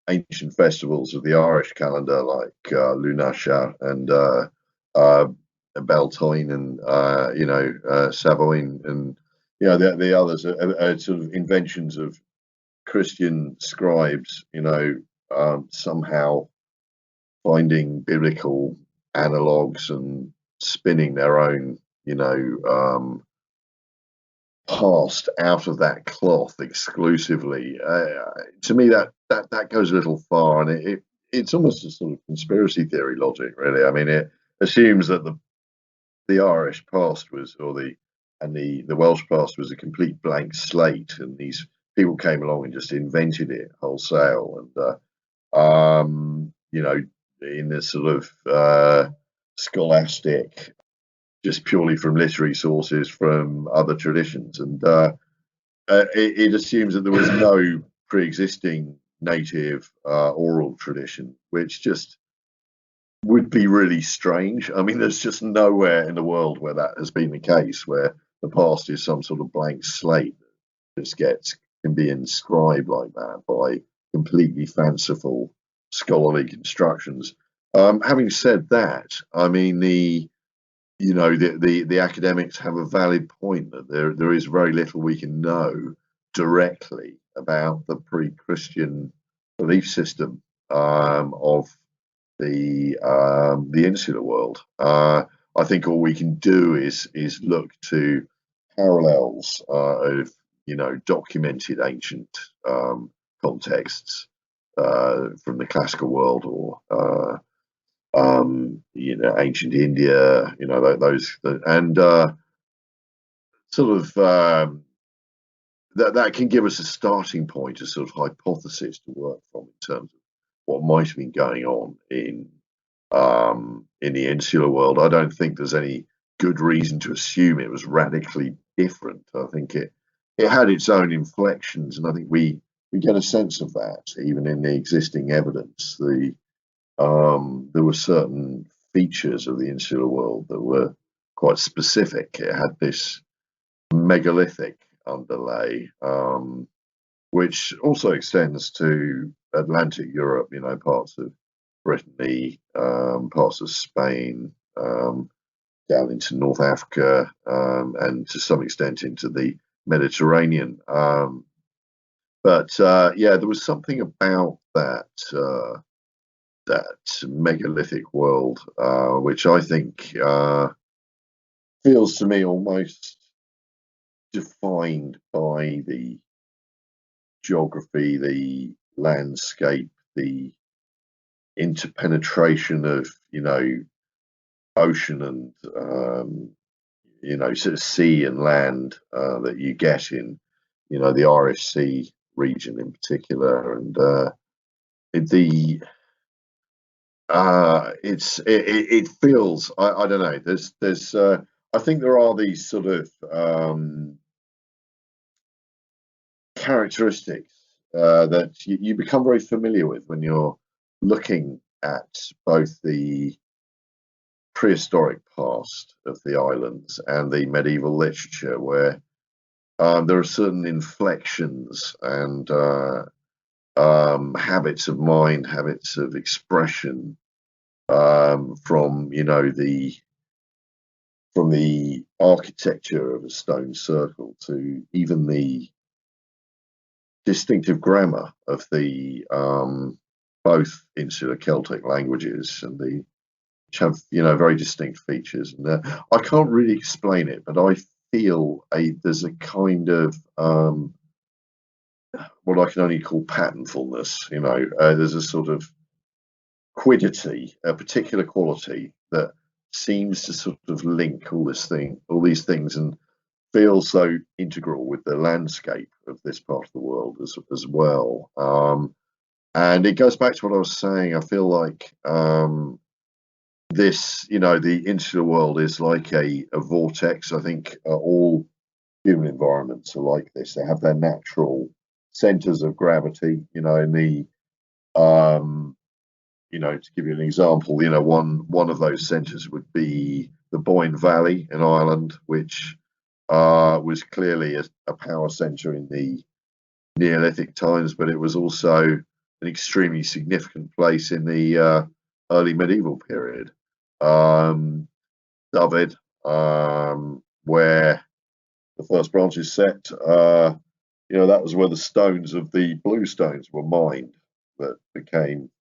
ancient festivals of the Irish calendar, like Lunasha and Beltane and Savoyne, and the others are sort of inventions of Christian scribes, somehow finding biblical analogues and spinning their own, past out of that cloth exclusively. To me, that goes a little far, and it's almost a sort of conspiracy theory logic, really. I mean, it assumes that the Irish past was, the Welsh past was a complete blank slate, and these people came along and just invented it wholesale, and in this sort of scholastic, just purely from literary sources from other traditions, and it assumes that there was no pre-existing native oral tradition, which just would be really strange. I mean, there's just nowhere in the world where that has been the case, where the past is some sort of blank slate that just can be inscribed like that by completely fanciful scholarly constructions. Having said that, I mean, the academics have a valid point that there is very little we can know directly about the pre-Christian belief system of the insular world. I think all we can do is look to parallels of documented ancient contexts from the classical world or ancient India, those and sort of that can give us a starting point, a sort of hypothesis to work from in terms of what might have been going on in the insular world. I don't think there's any good reason to assume it was radically different. I think it had its own inflections, and I think we get a sense of that even in the existing evidence. There were certain features of the insular world that were quite specific. It had this megalithic underlay, which also extends to Atlantic Europe, parts of Brittany, parts of Spain, down into North Africa, and to some extent into the Mediterranean. But there was something about that megalithic world, which I think feels to me almost defined by the geography, the landscape, the interpenetration of ocean and sort of sea and land that you get in the Irish Sea region in particular, and it feels, I don't know, there's I think there are these sort of characteristics that you become very familiar with when you're looking at both the prehistoric past of the islands and the medieval literature, where there are certain inflections and habits of mind, habits of expression from the architecture of a stone circle to even the distinctive grammar of the both insular Celtic languages, and which have very distinct features. And I can't really explain it, but I feel there's a kind of what I can only call patternfulness. There's a sort of quiddity, a particular quality that seems to sort of link all these things, and feels so integral with the landscape of this part of the world as well. And it goes back to what I was saying. I feel like the insular world is like a vortex. I think all human environments are like this. They have their natural centers of gravity. In the to give you an example, one of those centers would be the Boyne Valley in Ireland, which was clearly a power center in the Neolithic times, but it was also an extremely significant place in the early medieval period. David, where the first branch is set, that was where the stones of the blue stones were mined, that became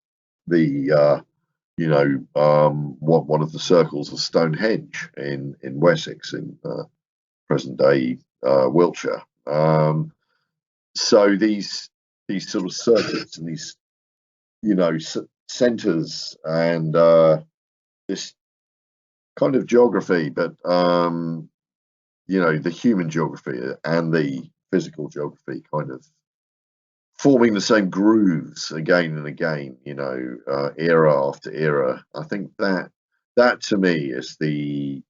the one of the circles of Stonehenge in Wessex, in present day Wiltshire. So these sort of circuits and these centers and this kind of geography, but the human geography and the physical geography kind of forming the same grooves again and again, era after era. I think that to me is the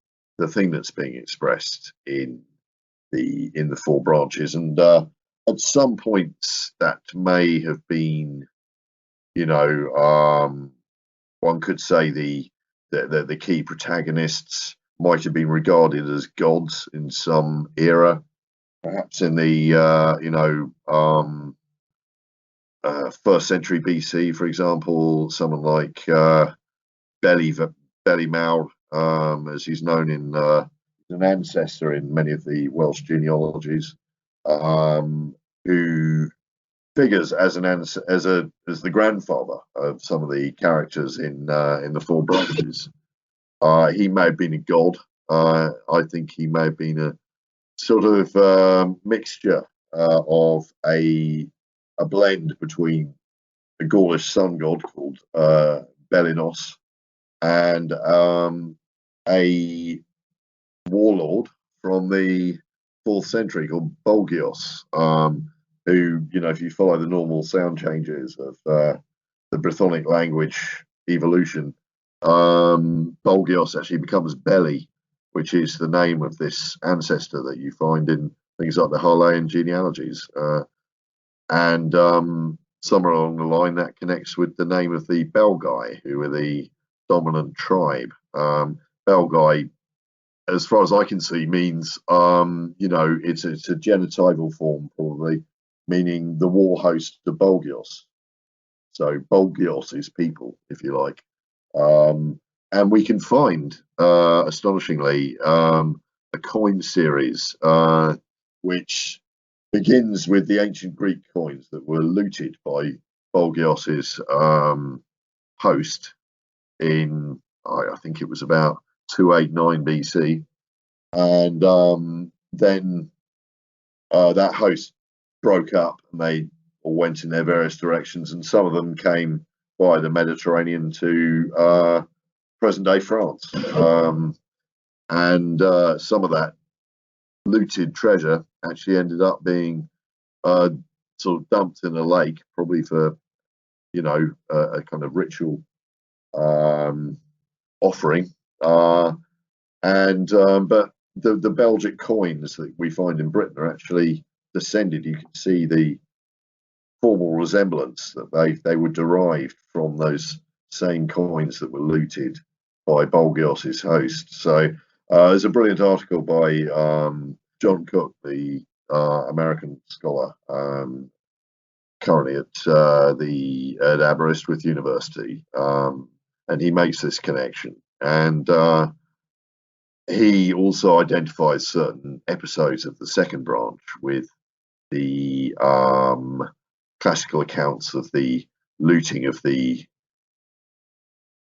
thing that's being expressed in the four branches. And at some points that may have been, one could say the key protagonists might have been regarded as gods in some era, perhaps in the first century BC, for example, someone like Beli as he's known in an ancestor in many of the Welsh genealogies, who figures as the grandfather of some of the characters in the four branches. He may have been a god. I think he may have been a sort of mixture of a blend between a Gaulish sun god called Belinos and a warlord from the 4th century called Bolgios, who, if you follow the normal sound changes of the Brythonic language evolution, Bolgios actually becomes Beli, which is the name of this ancestor that you find in things like the Harleian genealogies. And somewhere along the line that connects with the name of the Belgae, who are the dominant tribe. Belgae, as far as I can see, means it's a genitival form, probably, meaning the war host of Bolgios. So Bolgios is people, if you like. And we can find, astonishingly, a coin series which begins with the ancient Greek coins that were looted by Bolgios's host in, I think it was about 289 BC. And then that host broke up and they all went in their various directions, and some of them came by the Mediterranean to present-day France. And some of that looted treasure actually ended up being sort of dumped in a lake, probably for, a kind of ritual offering. But the Belgic coins that we find in Britain are actually descended. You can see the formal resemblance that they were derived from those same coins that were looted by Bolgios's host. So there's a brilliant article by John Cook, the American scholar, currently at Aberystwyth University, and he makes this connection. And he also identifies certain episodes of the second branch with the classical accounts of the looting of the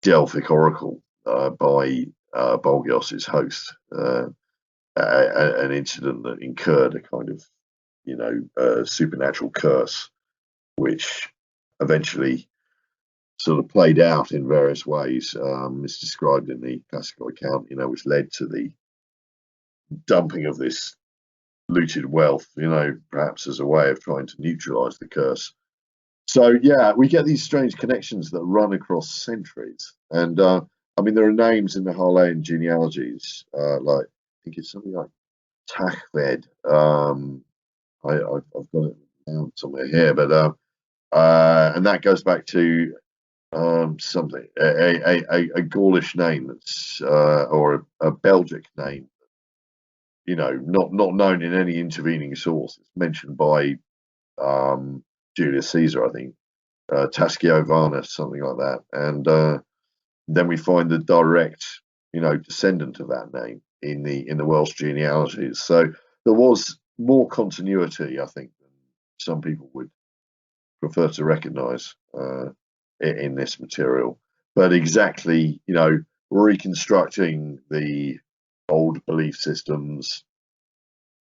Delphic oracle by Bolgios's host, an incident that incurred a kind of supernatural curse, which eventually sort of played out in various ways. It's described in the classical account, which led to the dumping of this looted wealth, perhaps as a way of trying to neutralize the curse. So yeah, we get these strange connections that run across centuries. And there are names in the Harleian genealogies, like I think it's something like Tachved. I've got it down somewhere here, but and that goes back to something, a Gaulish name that's or a Belgic name, not known in any intervening source. It's mentioned by Julius Caesar, I think, Tascio Varnus, something like that, and then we find the direct, descendant of that name in the Welsh genealogies. So there was more continuity, I think, than some people would prefer to recognise in this material. But exactly, reconstructing the old belief systems,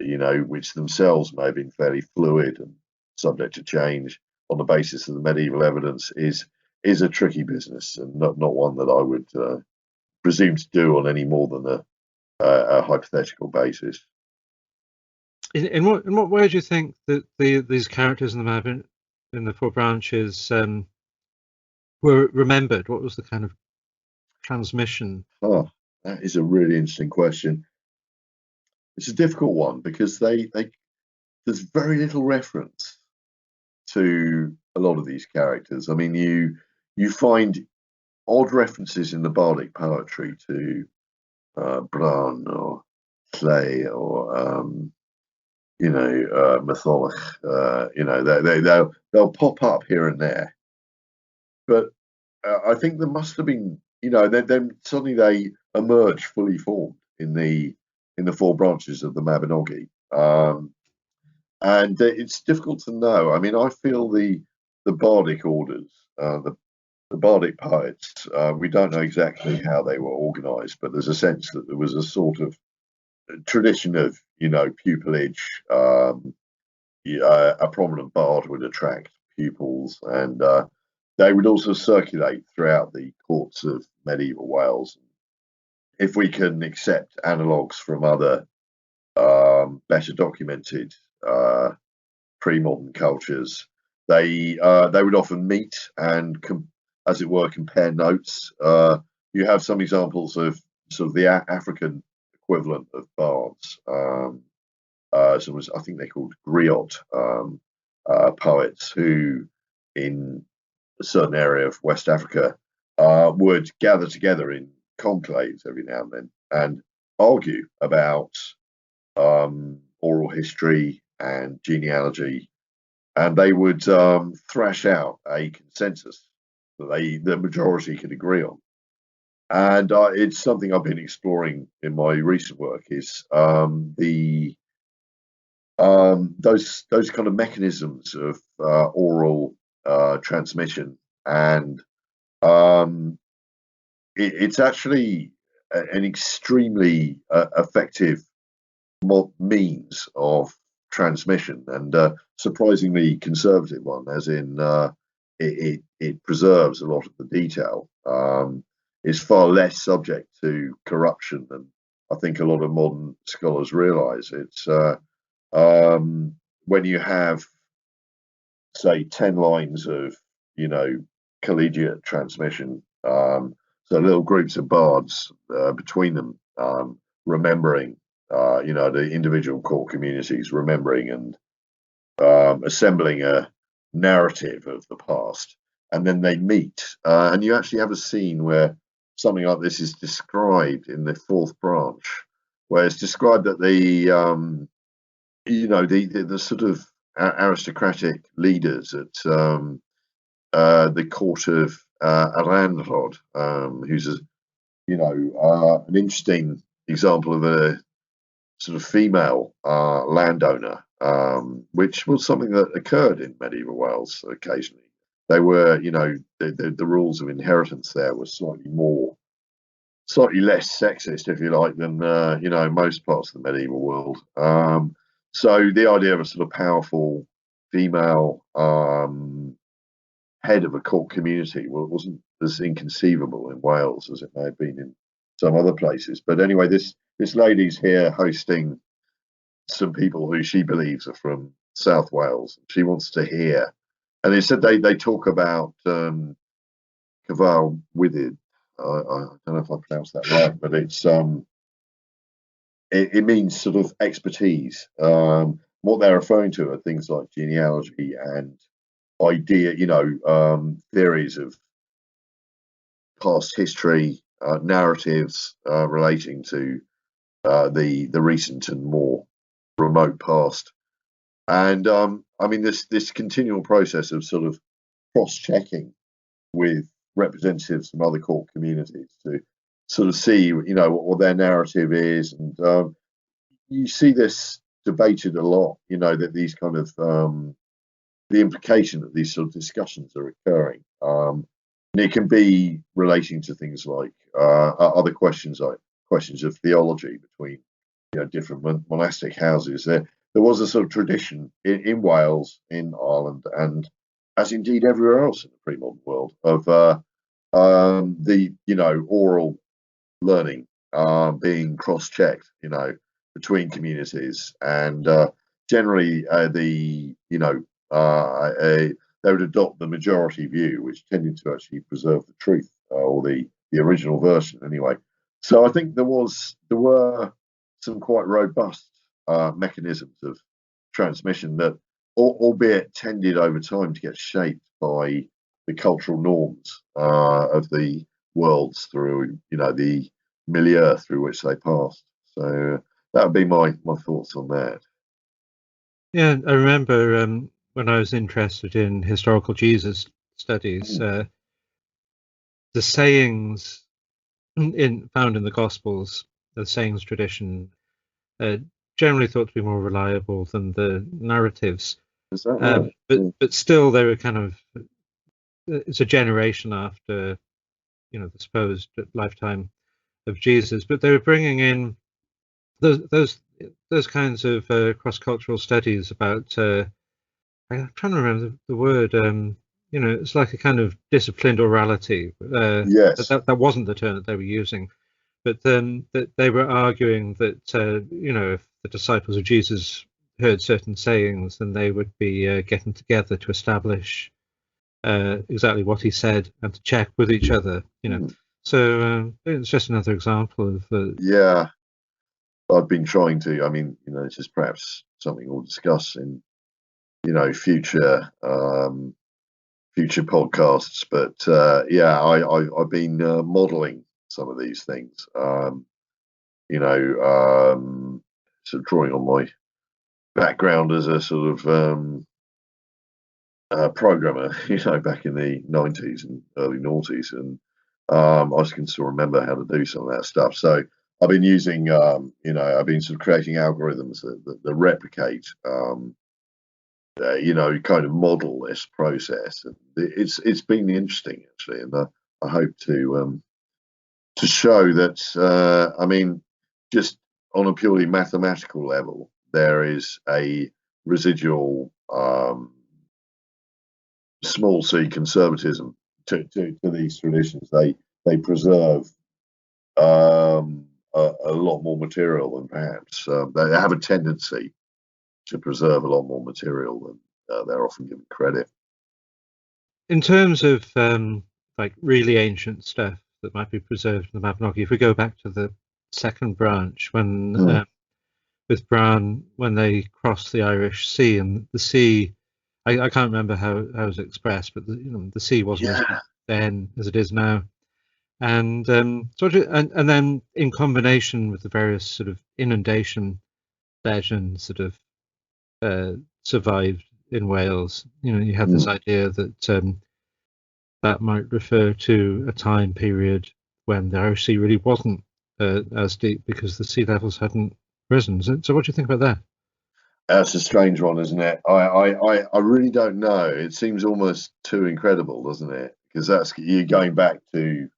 which themselves may have been fairly fluid and subject to change on the basis of the medieval evidence, is a tricky business, and not one that I would presume to do on any more than a hypothetical basis.
In what way do you think that these characters in the four branches were remembered? What was the kind of transmission?
Oh, that is a really interesting question. It's a difficult one because there's very little reference to a lot of these characters. I mean, you find odd references in the Bardic poetry to Bran or Clay or Matholwch. They'll pop up here and there, but I think there must have been, then suddenly they emerge fully formed in the four branches of the Mabinogi, and it's difficult to know. I mean, I feel the Bardic orders, the the Bardic poets, we don't know exactly how they were organised, but there's a sense that there was a sort of tradition of, pupillage. A prominent bard would attract pupils, and they would also circulate throughout the courts of medieval Wales. If we can accept analogues from other better documented pre-modern cultures, they would often meet and, as it were, compare notes. You have some examples of sort of the African equivalent of bards. So I think they're called griot poets, who in a certain area of West Africa would gather together in conclaves every now and then and argue about oral history and genealogy, and they would thrash out a consensus that the majority could agree on. And it's something I've been exploring in my recent work, is those kind of mechanisms of oral transmission, and it's actually an extremely effective means of transmission, and surprisingly conservative one, as in it preserves a lot of the detail. It's far less subject to corruption than I think a lot of modern scholars realise. It's when you have, say, 10 lines of, collegiate transmission, so little groups of bards between them, remembering, the individual core communities remembering and assembling a narrative of the past, and then they meet, and you actually have a scene where something like this is described in the fourth branch, where it's described that the sort of aristocratic leaders at the court of Aranrod, who's an interesting example of a sort of female landowner, which was something that occurred in medieval Wales occasionally. They were, the rules of inheritance there were slightly less sexist, if you like, than most parts of the medieval world. So the idea of a sort of powerful female head of a court community wasn't as inconceivable in Wales as it may have been in some other places. But anyway, this lady's here hosting some people who she believes are from South Wales. She wants to hear, and instead they talk about Cyfal Wyddyd. I don't know if I pronounced that right, but it means sort of expertise. What they're referring to are things like genealogy and theories of past history, narratives relating to the recent and more remote past. And this continual process of sort of cross-checking with representatives from other court communities to sort of see, what their narrative is, and you see this debated a lot. That these kind of the implication that these sort of discussions are occurring, and it can be relating to things like other questions, like questions of theology between different monastic houses. There was a sort of tradition in Wales, in Ireland, and as indeed everywhere else in the pre-modern world, of the oral learning being cross-checked, between communities, and generally they would adopt the majority view, which tended to actually preserve the truth, or the original version anyway. So I think there were some quite robust mechanisms of transmission that, albeit tended over time to get shaped by the cultural norms of the worlds through the milieu through which they passed. So that would be my thoughts on that.
Yeah, I remember when I was interested in historical Jesus studies, the sayings found in the Gospels, the sayings tradition, generally thought to be more reliable than the narratives.
Is that right?
But still, they were kind of it's a generation after, the supposed lifetime of Jesus, but they were bringing in those kinds of cross-cultural studies about. I'm trying to remember the word. It's like a kind of disciplined orality.
Yes.
That wasn't the term that they were using, but then that they were arguing that if the disciples of Jesus heard certain sayings, then they would be getting together to establish exactly what he said and to check with each other. So it's just another example of.
Yeah, I've been trying to. I mean, this is perhaps something we'll discuss in future future podcasts. But yeah, I've been modelling some of these things. Sort of drawing on my background as a sort of programmer, back in the 90s and early noughties, and I can still remember how to do some of that stuff. So I've been using, I've been sort of creating algorithms that replicate, kind of model this process, and it's been interesting actually, and I hope to show that, I mean, just on a purely mathematical level, there is a residual small c conservatism to these traditions. They preserve a lot more material than perhaps they have a tendency to preserve a lot more material than they're often given credit.
In terms of like really ancient stuff that might be preserved in the Mabinogi, if we go back to the second branch, when with Bran, when they crossed the Irish Sea, and the sea, I can't remember how it was expressed, but the sea wasn't as deep then as it is now. And and then in combination with the various sort of inundation legends that have survived in Wales, you have this idea that that might refer to a time period when the Irish Sea really wasn't as deep because the sea levels hadn't risen. So what do you think about that?
That's a strange one, isn't it? I really don't know. It seems almost too incredible, doesn't it? Because that's you going back to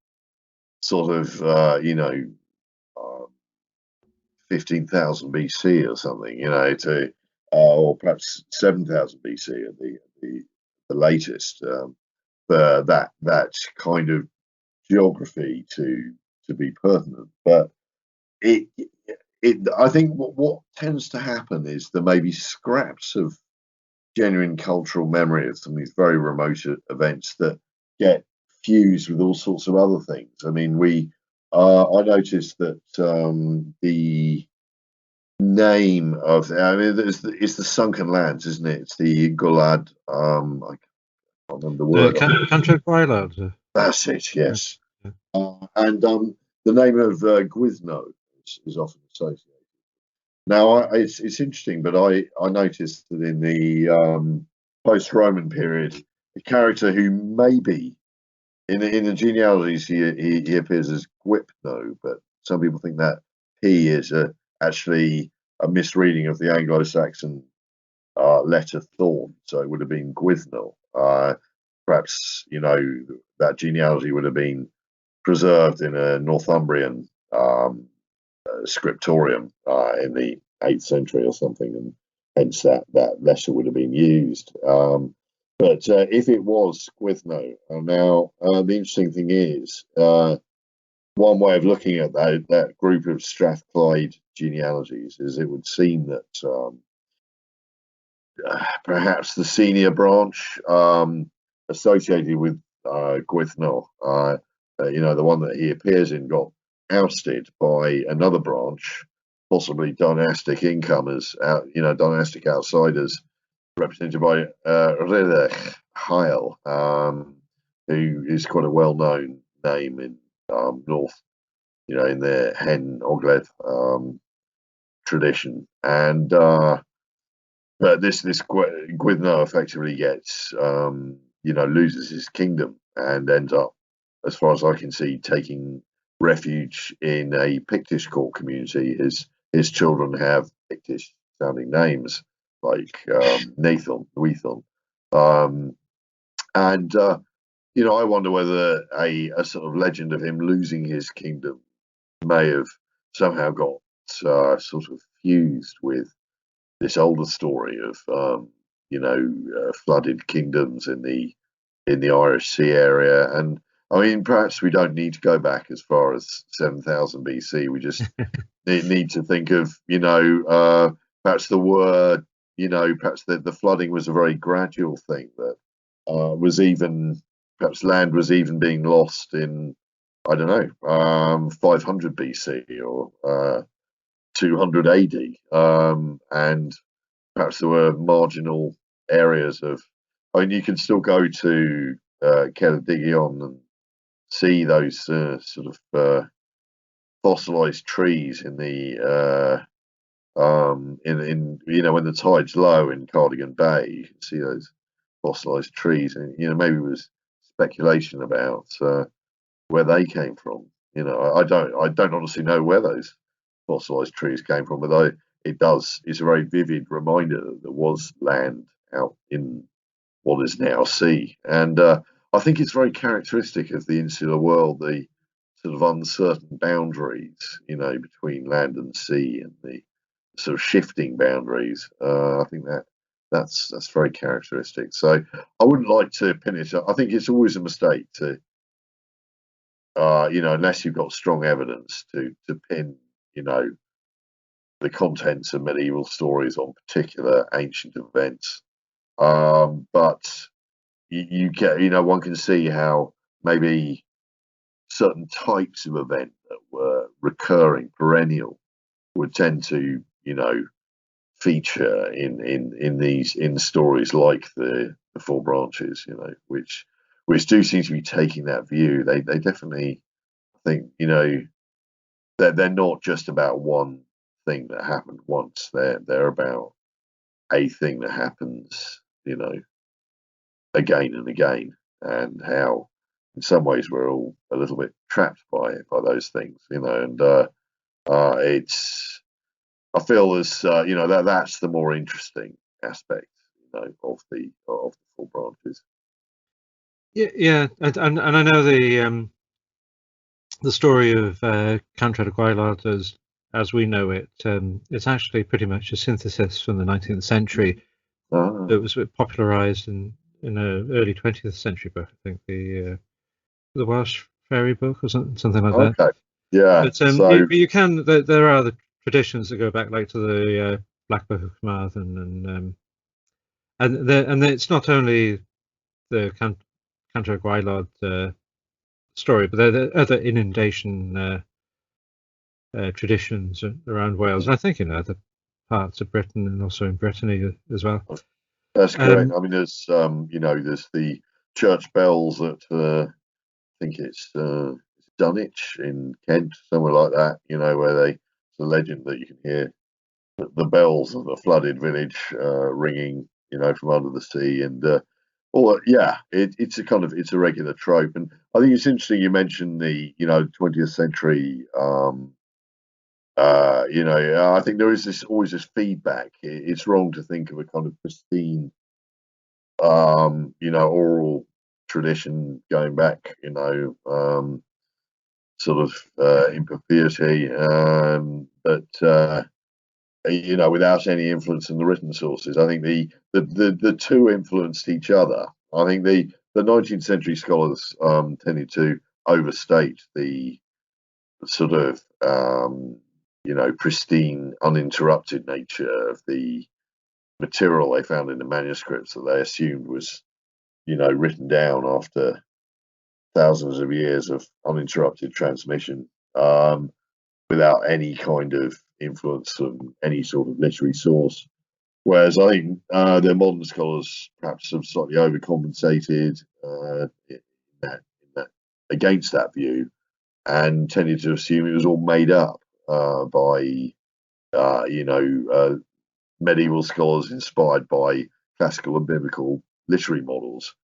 sort of 15,000 BC or something, to or perhaps 7,000 BC at the latest, for that kind of geography to be pertinent. But I think what tends to happen is there may be scraps of genuine cultural memory of some of these very remote events that get fused with all sorts of other things. I mean, I noticed that the name of, I mean, it's the sunken lands, isn't it? It's the Gulad. I can't remember the word.
Country of Ireland.
That's it. Yes.
Yeah.
And the name of Gwyddno is often associated. Now, it's interesting, but I noticed that in the post-Roman period, a character who maybe in the genealogies he appears as Gwipno, but some people think that he is actually a misreading of the Anglo-Saxon letter Thorn, so it would have been Gwyddno. Perhaps that genealogy would have been preserved in a Northumbrian scriptorium in the 8th century or something, and hence that letter would have been used. But if it was Gwyddno, now the interesting thing is, one way of looking at that group of Strathclyde genealogies is it would seem that perhaps the senior branch associated with Gwyddno, the one that he appears in, got ousted by another branch, possibly dynastic incomers, dynastic outsiders, represented by Rhydderch Hael, who is quite a well-known name in North, in the Hen Ogledd tradition, and but this Gwyddno effectively gets loses his kingdom and ends up, as far as I can see, taking refuge in a Pictish court community. His children have Pictish sounding names like Nathan, Weethon, and I wonder whether a sort of legend of him losing his kingdom may have somehow got sort of fused with this older story of flooded kingdoms in the Irish Sea area. And I mean, perhaps we don't need to go back as far as 7000 BC. We just need to think of perhaps perhaps the flooding was a very gradual thing that was even perhaps land was even being lost in, I don't know, 500 BC or 200 AD, and perhaps there were marginal areas of. I mean, you can still go to Ceredigion and see those sort of fossilized trees in the in when the tide's low in Cardigan Bay. You can see those fossilized trees, and maybe it was speculation about where they came from. I don't honestly know where those fossilized trees came from, but it's a very vivid reminder that there was land out in what is now sea. And I think it's very characteristic of the insular world, the sort of uncertain boundaries, between land and sea, and the sort of shifting boundaries. I think that's very characteristic. So I wouldn't like to pin it. I think it's always a mistake to, unless you've got strong evidence to pin, the contents of medieval stories on particular ancient events. But you get, one can see how maybe certain types of event that were recurring, perennial, would tend to, feature in stories like the Four Branches, which do seem to be taking that view. They definitely think, they're not just about one thing that happened once. They're about a thing that happens, again and again, and how in some ways we're all a little bit trapped by those things, and it's I feel as that's the more interesting aspect, of the Four Branches.
Yeah, and I know the story of Cantrell de Gwaelod as we know it. It's actually pretty much a synthesis from the 19th century that was popularised in an early 20th century book. I think the Welsh fairy book or something like that.
Okay, yeah.
But you can. There are the traditions that go back like to the Black Book of Carmarthen, and it's not only the Cantrell de Gwaelod story, but there are other inundation traditions around Wales, and I think in other parts of Britain and also in Brittany as well.
That's correct. I mean, there's there's the church bells at I think it's Dunwich in Kent, somewhere like that. Where it's a legend that you can hear the bells of a flooded village ringing, from under the sea, and it's a regular trope. And I think it's interesting you mentioned the 20th century. I think there is always this feedback. It's wrong to think of a kind of pristine, oral tradition going back, sort of in perpetuity, but without any influence in the written sources. I think the two influenced each other. I think the 19th century scholars tended to overstate the sort of pristine, uninterrupted nature of the material they found in the manuscripts that they assumed was written down after thousands of years of uninterrupted transmission, without any kind of influence from any sort of literary source. Whereas I think the modern scholars perhaps have slightly overcompensated in that against that view, and tended to assume it was all made up by medieval scholars inspired by classical and biblical literary models.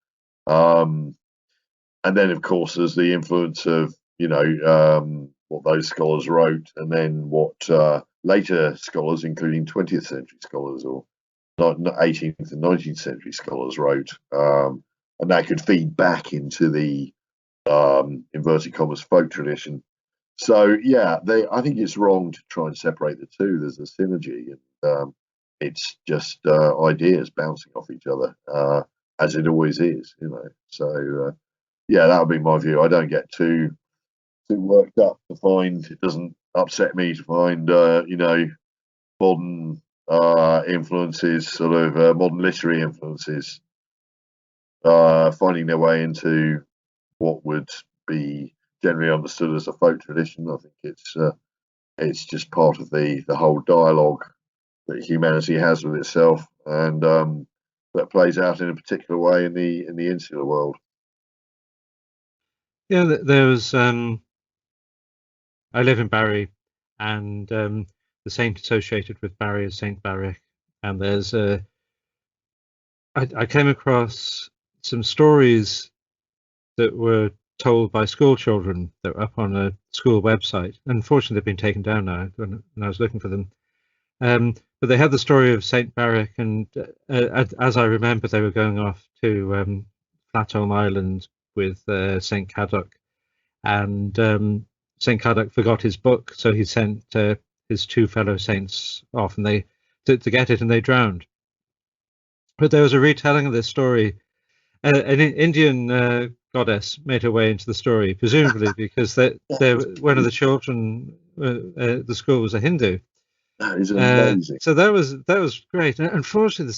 And then, of course, there's the influence of what those scholars wrote, and then what later scholars, including 20th century scholars or 18th and 19th century scholars, wrote. and that could feed back into the inverted commas folk tradition. So yeah, I think it's wrong to try and separate the two. There's a synergy, and it's just ideas bouncing off each other, as it always is, So yeah, that would be my view. I don't get too worked up to find. It doesn't upset me to find modern influences, sort of modern literary influences, finding their way into what would be generally understood as a folk tradition. I think it's just part of the whole dialogue that humanity has with itself, and that plays out in a particular way in the insular world.
Yeah, there was. I live in Barry, and the saint associated with Barry is Saint Barrick, and there's a. I came across some stories that were told by school children that were up on a school website. Unfortunately, they've been taken down now when I was looking for them. But they had the story of St. Barrick, and as I remember, they were going off to Flatholm Island with St. Caddoc, and St. Caddoc forgot his book, so he sent his two fellow saints off, and they to get it, and they drowned. But there was a retelling of this story. An Indian goddess made her way into the story, presumably because one of the children, the school was a Hindu.
That is amazing.
So that was great. Unfortunately,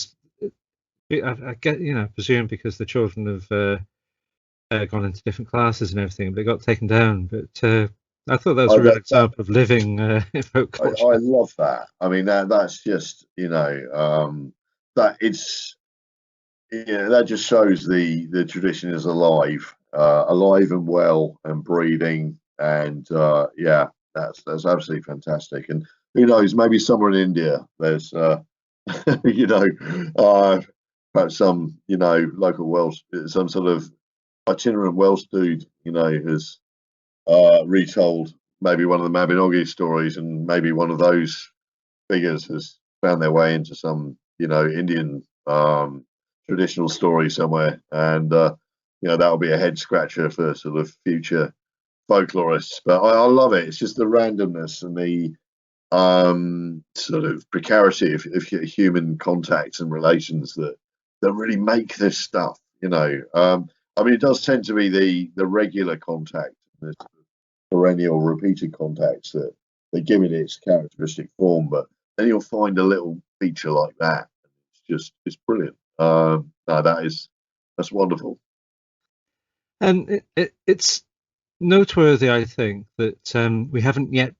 I get, presume because the children have gone into different classes and everything, they got taken down. But I thought that was a real example of living folk culture.
I love that. I mean, that's just that it's that just shows the tradition is alive and well and breathing, and yeah, that's absolutely fantastic. And who knows, maybe somewhere in India there's perhaps some local Welsh, some sort of itinerant Welsh dude has retold maybe one of the Mabinogi stories, and maybe one of those figures has found their way into some Indian traditional story somewhere, and that'll be a head scratcher for sort of future folklorists. But I love it. It's just the randomness and the sort of precarity of human contacts and relations that really make this stuff. I mean, it does tend to be the regular contact, the perennial repeated contacts that give it its characteristic form, but then you'll find a little feature like that. It's brilliant. No, that's wonderful.
And it's noteworthy, I think, that we haven't yet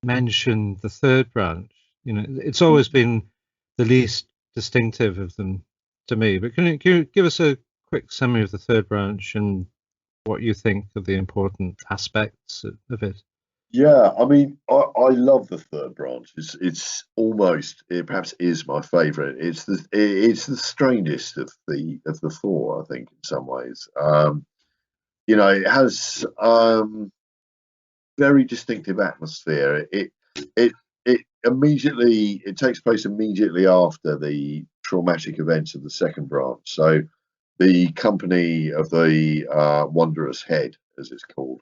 mentioned the third branch. It's always been the least distinctive of them to me. But can you give us a quick summary of the third branch and what you think of the important aspects of it?
Yeah, I mean, I love the third branch. It's almost, it perhaps is my favourite. It's the strangest of the four, I think, in some ways. It has very distinctive atmosphere. It takes place immediately after the traumatic events of the second branch. So the company of the Wondrous Head, as it's called,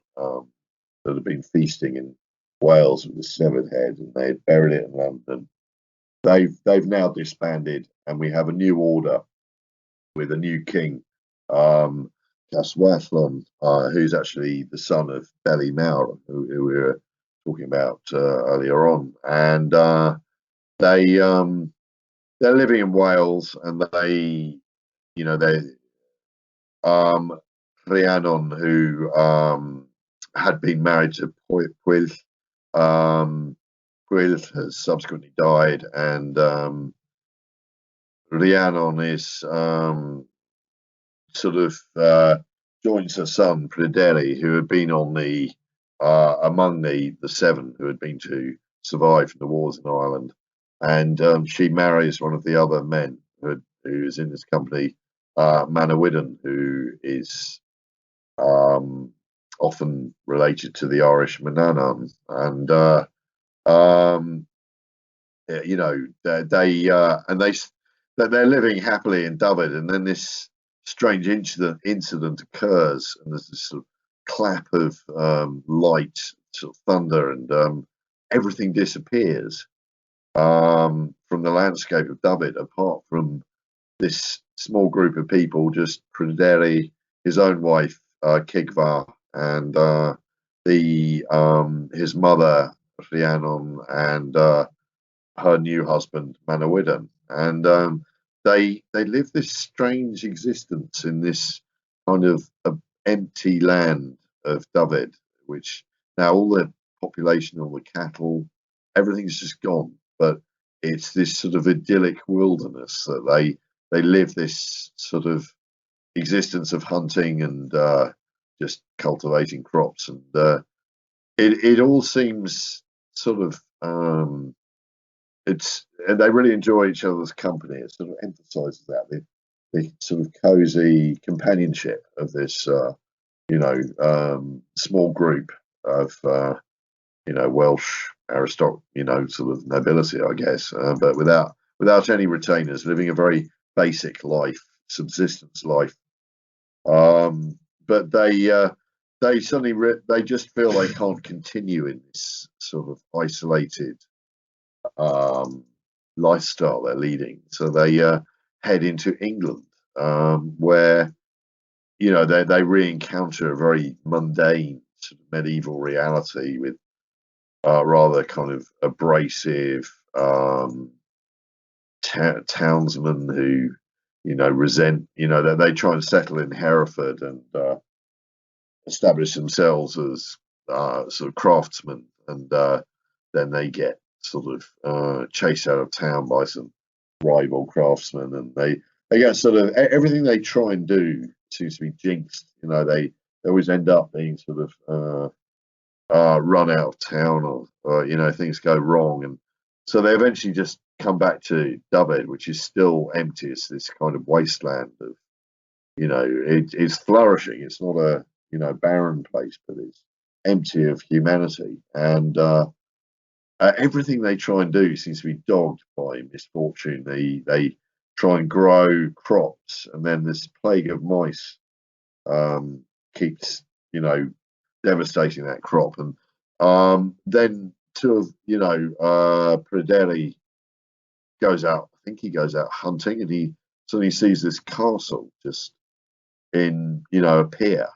that had been feasting in Wales with the severed head, and they had buried it in London. They've now disbanded, and we have a new order with a new king, Caswathlon, who's actually the son of Beli Mawr, who we were talking about earlier on, and they're living in Wales, and Rhiannon, who had been married to Pwyll. Pwyll has subsequently died, and Rhiannon is sort of joins her son Pryderi, who had been on among the seven who had been to survive from the wars in Ireland, and she marries one of the other men who is in this company, Manawydan, who is often related to the Irish Manannan, and they're living happily in Dyfed, and then this strange incident occurs, and there's this sort of clap of light, sort of thunder, and everything disappears from the landscape of Dyfed, apart from this small group of people, just Pryderi, his own wife, Cigfa, and his mother, Rhiannon, and her new husband, Manawydan. And they live this strange existence in this kind of empty land of Dyfed, which now all the population, all the cattle, everything's just gone. But it's this sort of idyllic wilderness that they live this sort of existence of hunting and just cultivating crops, and it all seems sort of and they really enjoy each other's company. It sort of emphasises that the sort of cosy companionship of this small group of Welsh sort of nobility, I guess, but without any retainers, living a very basic life, subsistence life. But they suddenly they just feel they can't continue in this sort of isolated lifestyle they're leading. So they head into England, where they re-encounter a very mundane sort of medieval reality with rather kind of abrasive townsmen who resent that they try and settle in Hereford and establish themselves as sort of craftsmen, and then they get sort of chased out of town by some rival craftsmen, and they get sort of everything they try and do seems to be jinxed. They always end up being sort of run out of town, or things go wrong, and so they eventually just come back to Dyfed, which is still empty. It's this kind of wasteland of it's flourishing. It's not a barren place, but it's empty of humanity, and everything they try and do seems to be dogged by misfortune. They try and grow crops, and then this plague of mice keeps devastating that crop, and then two of Pryderi goes out. I think he goes out hunting, and he suddenly sees this castle just in appear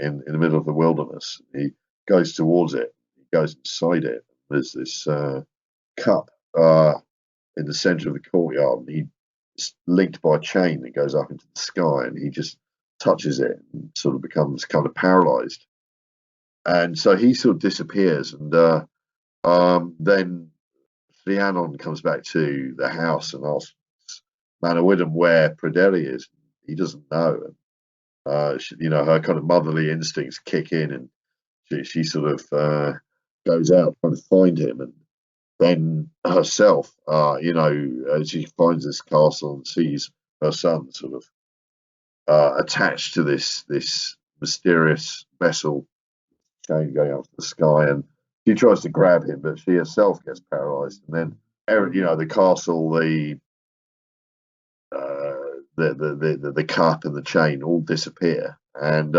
in the middle of the wilderness. He goes towards it. He goes inside it. There's this cup in the center of the courtyard, and he's linked by a chain that goes up into the sky, and he just touches it and sort of becomes kind of paralyzed. And so he sort of disappears, and then Rhiannon comes back to the house and asks Manawydan where Pryderi is. He doesn't know. And her kind of motherly instincts kick in, and she sort of goes out trying to find him, and then herself, she finds this castle and sees her son sort of attached to this mysterious vessel, chain going up to the sky, and she tries to grab him, but she herself gets paralyzed, and then the castle, the cup and the chain all disappear, and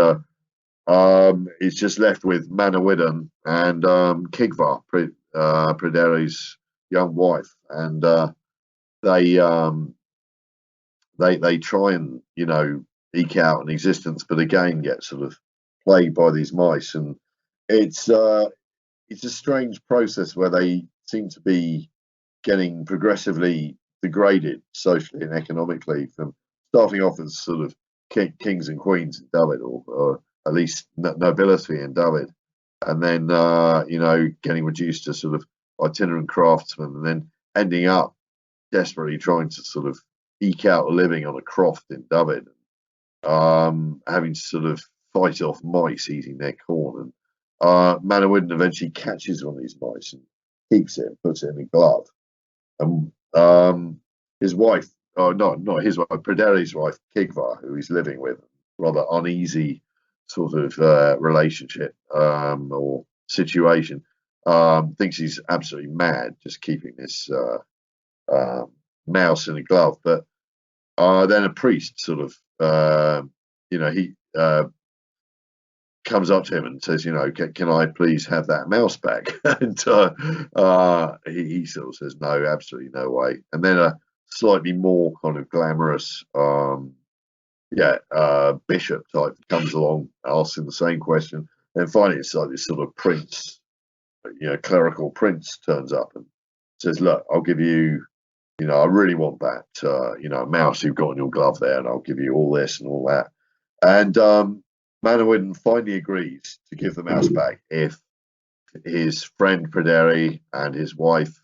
it's just left with Manawydan and Cigfa, Pryderi's young wife, and they try and eke out an existence, but again get sort of plagued by these mice, and it's a strange process where they seem to be getting progressively degraded socially and economically, from starting off as sort of kings and queens in Dyfed, or at least nobility in Dyfed, and then getting reduced to sort of itinerant craftsmen, and then ending up desperately trying to sort of eke out a living on a croft in Dyfed, having to sort of fight off mice eating their corn. And Manawydan eventually catches one of these mice and keeps it and puts it in a glove. And his wife, not his wife, Pryderi's wife, Cigfa, who he's living with, rather uneasy sort of relationship or situation, thinks he's absolutely mad just keeping this mouse in a glove. But then a priest sort of, he comes up to him and says, can I please have that mouse back? And he sort of says, no, absolutely no way. And then a slightly more kind of glamorous, bishop type comes along, asking the same question. And finally, it's like this sort of prince, clerical prince turns up and says, look, I'll give you, I really want that, mouse you've got in your glove there, and I'll give you all this and all that. And Manawydan finally agrees to give the mouse back if his friend Pryderi and his wife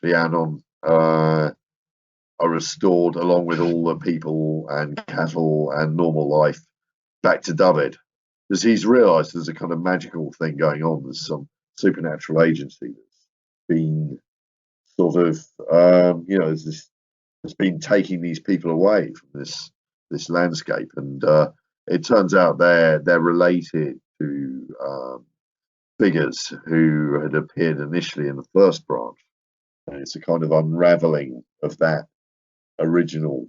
Rhiannon are restored, along with all the people and cattle and normal life, back to Dyfed. Because he's realised there's a kind of magical thing going on. There's some supernatural agency that's been sort of, it's been taking these people away from this landscape, and it turns out they're related to figures who had appeared initially in the first branch, and it's a kind of unraveling of that original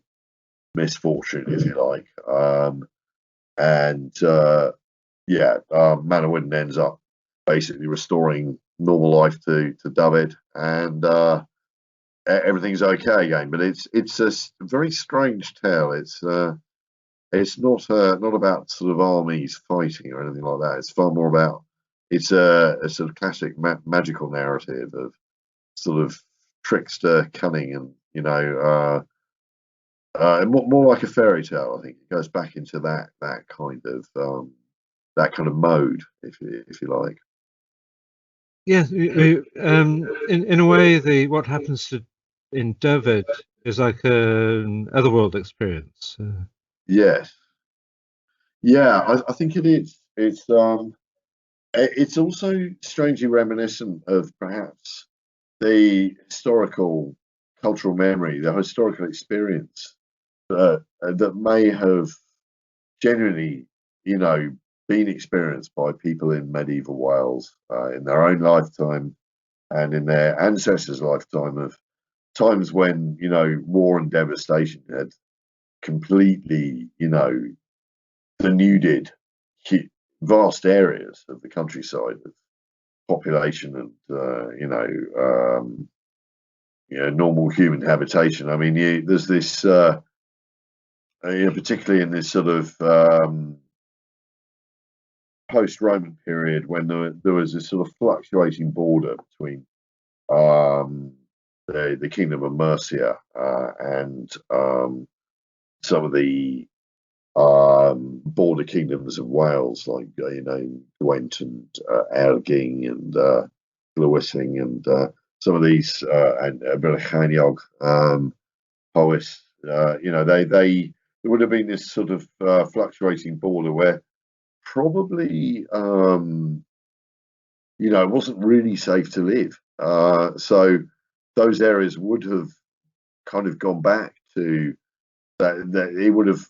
misfortune, if you like. Manawydan ends up basically restoring normal life to Dyfed, and everything's okay again. But it's a very strange tale. It's not about sort of armies fighting or anything like that. It's far more about, it's a sort of classic magical narrative of sort of trickster cunning, and more like a fairy tale. I think it goes back into that kind of mode, if you like.
Yeah, in a way, what happens in Dyfed is like an Otherworld experience.
Yes, yeah, I think it is. It's also strangely reminiscent of perhaps the historical cultural memory, the historical experience that may have genuinely, been experienced by people in medieval Wales in their own lifetime and in their ancestors' lifetime, of times when, war and devastation had completely, denuded vast areas of the countryside of population and, normal human habitation. I mean, there's this, particularly in this sort of post-Roman period, when there was this sort of fluctuating border between the Kingdom of Mercia and some of the border kingdoms of Wales, like Gwent and Erging and Glywysing, and some of these and Brycheiniog, Powys. There would have been this sort of fluctuating border where probably it wasn't really safe to live. So those areas would have kind of gone back to that. It would have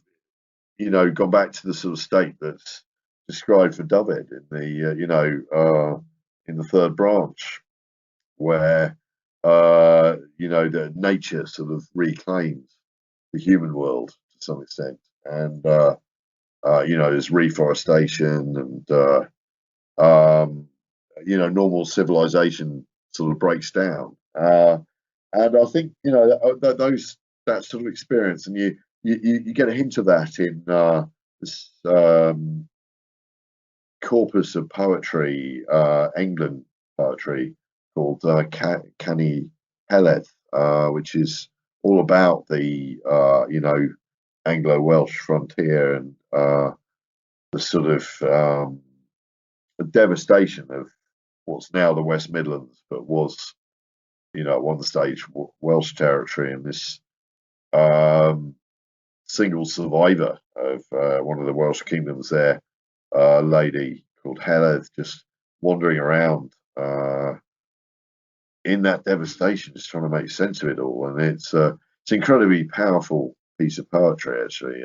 gone back to the sort of state that's described for Dyfed in the in the third branch, where the nature sort of reclaims the human world to some extent, and there's reforestation, and normal civilization sort of breaks down, and I think that sort of experience, and you get a hint of that in this corpus of poetry, England poetry, called Canny Heledd, which is all about the Anglo-Welsh frontier and the sort of devastation of what's now the West Midlands, but was at one stage Welsh territory, and this single survivor of one of the Welsh kingdoms there, a lady called Heledd, just wandering around in that devastation, just trying to make sense of it all. And it's incredibly powerful piece of poetry, actually.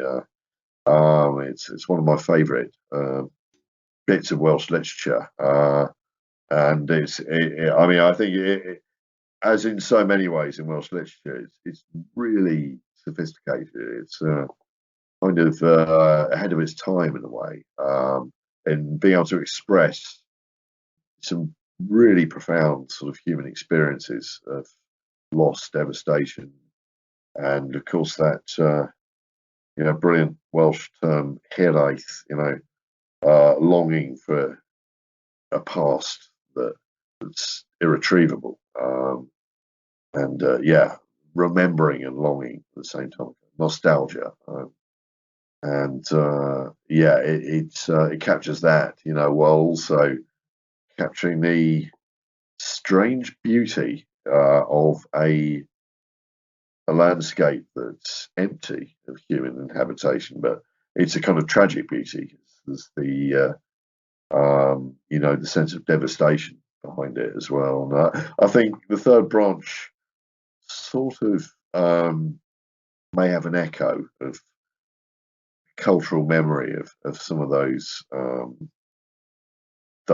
It's one of my favourite bits of Welsh literature, and I think as in so many ways in Welsh literature, it's really sophisticated. It's kind of ahead of its time in a way, and being able to express some really profound sort of human experiences of loss, devastation, and of course that brilliant Welsh term helaeth, longing for a past that's irretrievable, and remembering and longing at the same time, nostalgia, and it captures that, while also capturing the strange beauty of a landscape that's empty of human habitation, but it's a kind of tragic beauty. There's the the sense of devastation behind it as well. And I think the third branch sort of may have an echo of cultural memory of some of those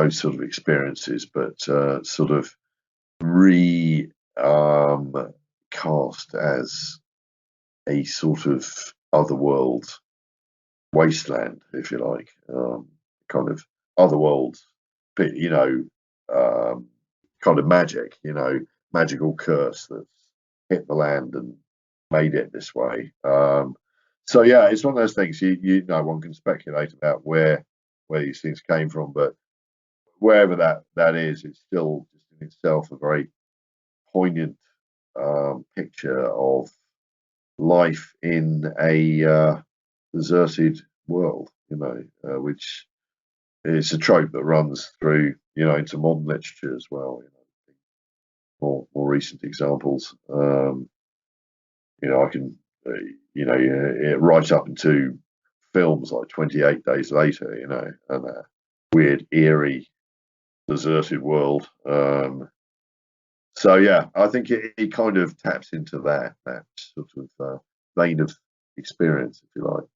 sort of experiences, but sort of cast as a sort of otherworld wasteland, if you like, kind of otherworld, kind of magic, magical curse that's hit the land and made it this way. So yeah, it's one of those things. One can speculate about where these things came from, but wherever that is, it's still just in itself a very poignant picture of life in a deserted world, which is a trope that runs through, into modern literature as well. More recent examples. I can, right up into films like 28 Days Later, and a weird, eerie, deserted world. So yeah, I think it kind of taps into that sort of vein of experience, if you like.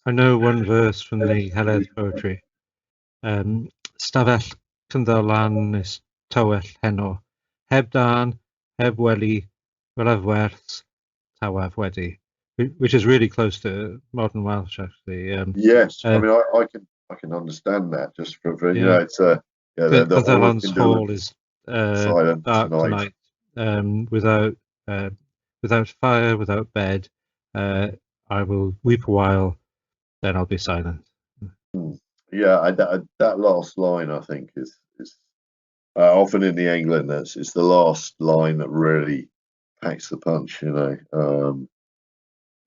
I know one verse from the Heledd poetry. Stafell Cynddylan is tywell heno. Heb dan, heb weli, welaf werth, tawaf wedi. Which is really close to modern Welsh, actually.
Yes, I mean, I can understand that. Just for it's the
Cynddylan's hall is
silent
dark
tonight.
Without fire, without bed. I will weep a while, then I'll be silent.
Yeah, that last line, I think, is often in the England. It's the last line that really packs the punch.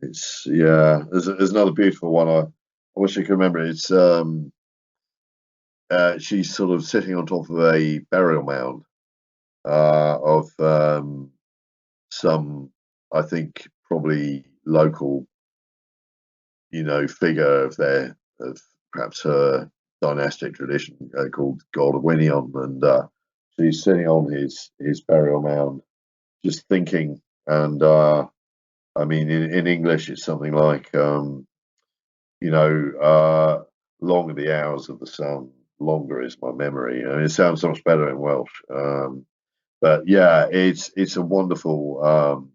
It's There's another beautiful one. I wish I could remember it. It's she's sort of sitting on top of a burial mound of some, I think, probably local, figure of perhaps her dynastic tradition, called God of Winion, and she's sitting on his burial mound, just thinking. And I mean, in English, it's something like, long are the hours of the sun, longer is my memory. I mean, it sounds so much better in Welsh. But yeah, it's a wonderful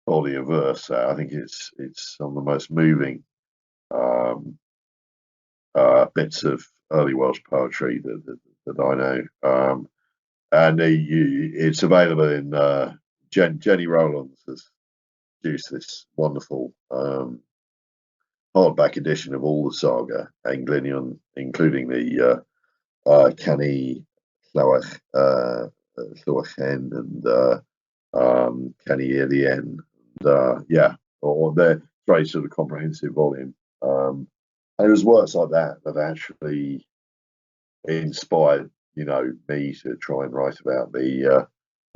body of verse. I think it's some of the most moving bits of early Welsh poetry that I know. And it's available in Jenny Rowlands has produced this wonderful hardback edition of all the saga Englenion, including the Cani Llywach Llywachien and Cani Ilien, and or their very sort of comprehensive volume. And it was works like that actually inspired, me to try and write about the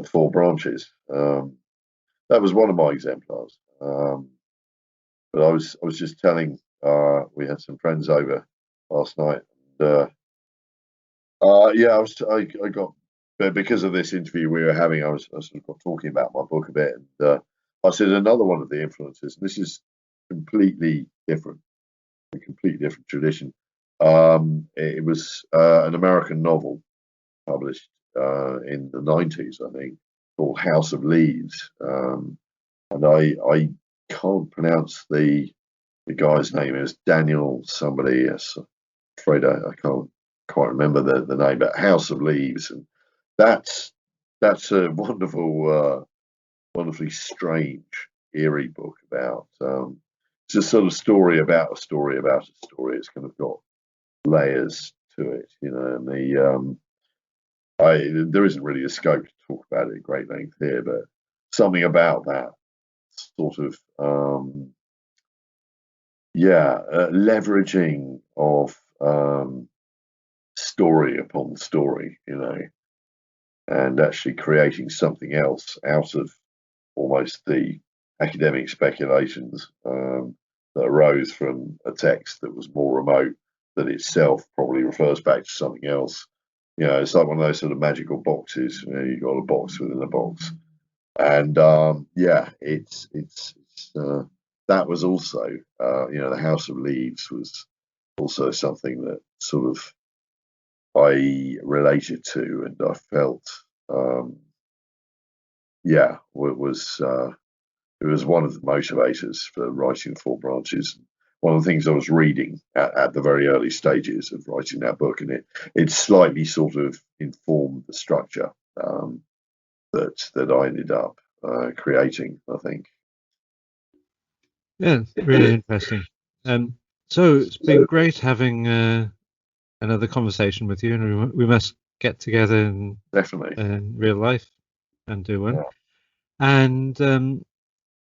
four branches. That was one of my exemplars. But I was just telling, we had some friends over last night, and I got, because of this interview we were having, I sort of got talking about my book a bit, and I said another one of the influences. This is completely different, a completely different tradition. It was an American novel published in the 90s, I think, called House of Leaves. and I can't pronounce the guy's name. It was Daniel somebody. Yes, I'm afraid I can't quite remember the name, but House of Leaves, and that's a wonderful, wonderfully strange, eerie book about. It's a sort of story about a story about a story. It's kind of got layers to it, you know, and there isn't really a scope to talk about it at great length here, but something about that sort of leveraging of story upon story, you know, and actually creating something else out of almost the academic speculations that arose from a text that was more remote, that itself probably refers back to something else. You know, it's like one of those sort of magical boxes. You know, you've got a box within a box, and it's that was also you know, the House of Leaves was also something that sort of I related to, and I felt it was one of the motivators for writing Four Branches. One of the things I was reading at the very early stages of writing that book, and it slightly sort of informed the structure that I ended up creating, I think.
Yeah, really interesting. So it's been great having another conversation with you, and we must get together
Definitely.
in real life and do one.
Yeah.
And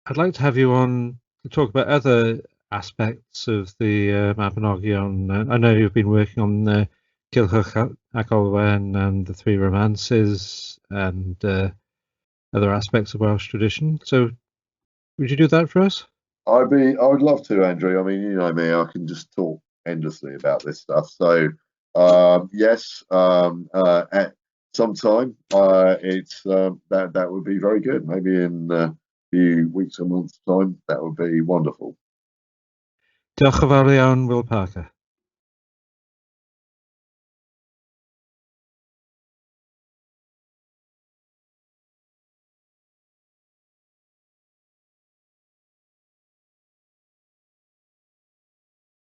I'd like to have you on to talk about other aspects of the Mabinogi. I know you've been working on Cilhwch ac Olwen and the Three Romances and other aspects of Welsh tradition. So would you do that for us?
I would love to, Andrew. I mean, you know me, I can just talk endlessly about this stuff. So yes, at some time, it's that would be very good. Maybe in a few weeks or months' time, that would be wonderful.
Diolch yn fawr iawn, Will Parker.